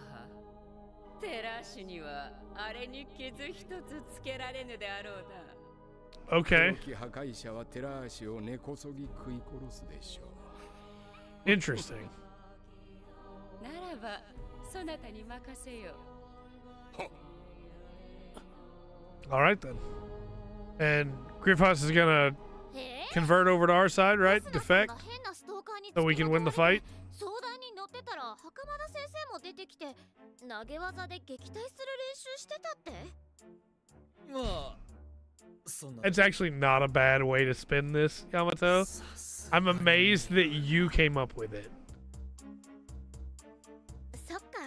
テラシにはあれに傷一つつけられぬであろうな。Okay. 黒き破壊者はテラーシを根こそぎ食い殺すでしょう。Interesting. ならばそなたに任せよう。 All right then. And Griffiths is gonna convert over to our side, right? Defect. So we can win the fight. 相談に乗ってたら袴田先生も出てきて投げ技で撃退する練習してたって。まあ、そんな。 It's actually not a bad way to spin this, Yamato. I'm amazed that you came up with it. そっか。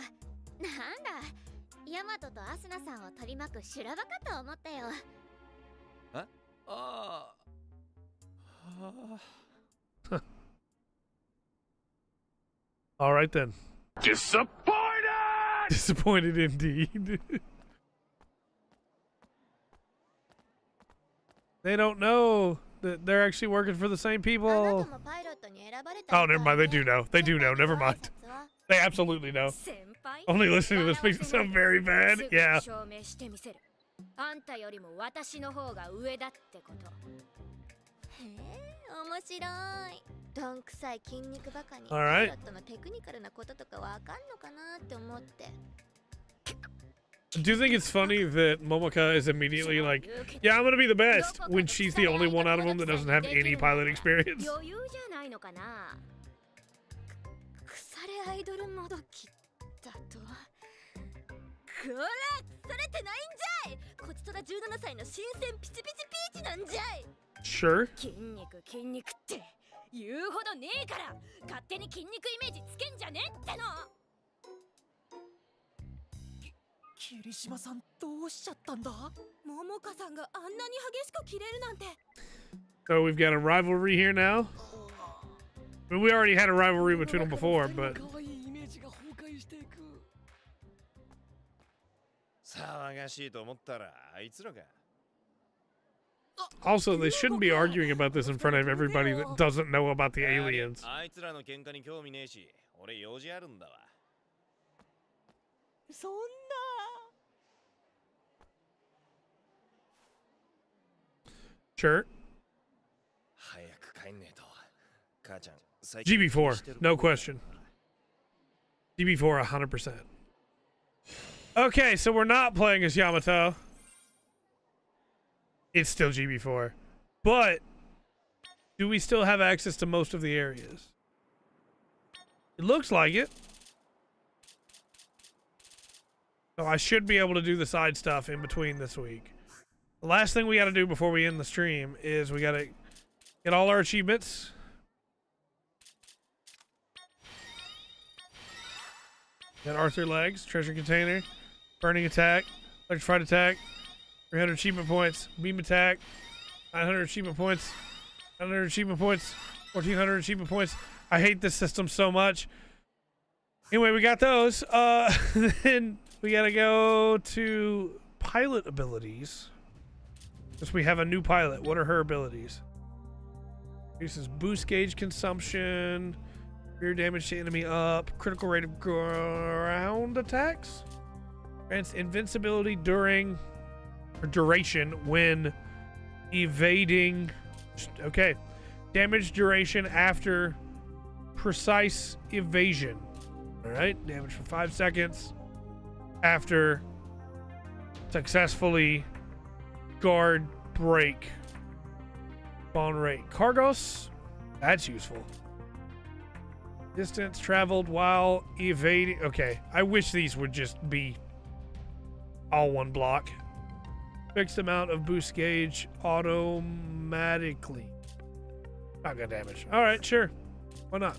なんだ。ヤマトとアスナさんを取り巻く修羅場かと思ったよ。え？ああ。All right then. Disappointed! Disappointed indeed. They don't know that they're actually working for the same people. Oh, never mind. They do know. They do know. Never mind. They absolutely know. Only listening to this makes it sound very bad. Yeah. あんたよりも私の方が上だってこと。へえ、面白い。どんくさい筋肉バカにパイロットのテクニカルなこととかわかんのかなって思って。Do you think it's funny that Momoka is immediately like, yeah, I'm gonna be the best, when she's the only one out of them that doesn't have any pilot experience? 余裕じゃないのかな。腐れアイドルもどきだと。こら、腐れてないんじゃい。こちとら17歳の新鮮ピチピチピーチなんじゃい。 Sure. 筋肉って言うほどねえから勝手に筋肉イメージつけんじゃねえっての。霧島さんどうしちゃったんだ。桃香さんがあんなに激しく切れるなんて。 So we've got a rivalry here now. I mean, we already had a rivalry between them before, but 騒がしいと思ったらあいつらか。 also they shouldn't be arguing about this in front of everybody that doesn't know about the aliens. あいつらの喧嘩に興味ねえし、俺用事あるんだわ。そんな。 Sure. 早く帰んねえと。母ちゃん、GB4, no question. GB4 100%. Okay, so we're not playing as Yamato. It's still GB4. But do we still have access to most of the areas? It looks like it. So I should be able to do the side stuff in between this week. The last thing we got to do before we end the stream is we got to get all our achievements. Got Arthur legs, treasure container, burning attack, electrified attack, 300 achievement points, beam attack, 900 achievement points, 900 achievement points, 1400 achievement points. I hate this system so much. Anyway, we got those. Then we gotta go to pilot abilities. Because we have a new pilot. What are her abilities? Increases boost gauge consumption, rear damage to enemy up, critical rate of ground attacks. Grants invincibility during or duration when evading. Okay. Damage duration after precise evasion. Alright. Damage for 5 seconds after successfully guard break. Spawn rate. Cargos. That's useful. Distance traveled while evading. Okay. I wish these would just be all one block. Fixed amount of boost gauge automatically. Not good damage. Alright, sure. Why not?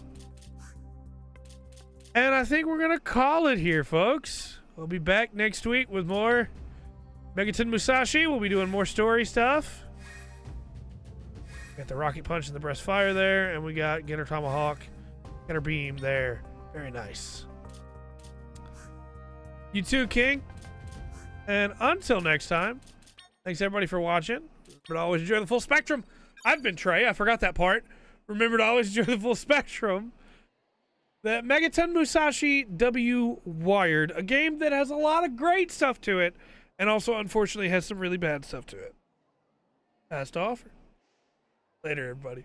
And I think we're going to call it here, folks. We'll be back next week with more Megaton Musashi. We'll be doing more story stuff. Got the rocket punch and the breast fire there, and we got Getter Tomahawk, Getter Beam there. Very nice. You too, King. And until next time, thanks everybody for watching. But always enjoy the full spectrum. I've been Trey. I forgot that part. Remember to always enjoy the full spectrum. The Megaton Musashi W Wired, a game that has a lot of great stuff to it, and also unfortunately has some really bad stuff to it. Has to offer. Later, everybody.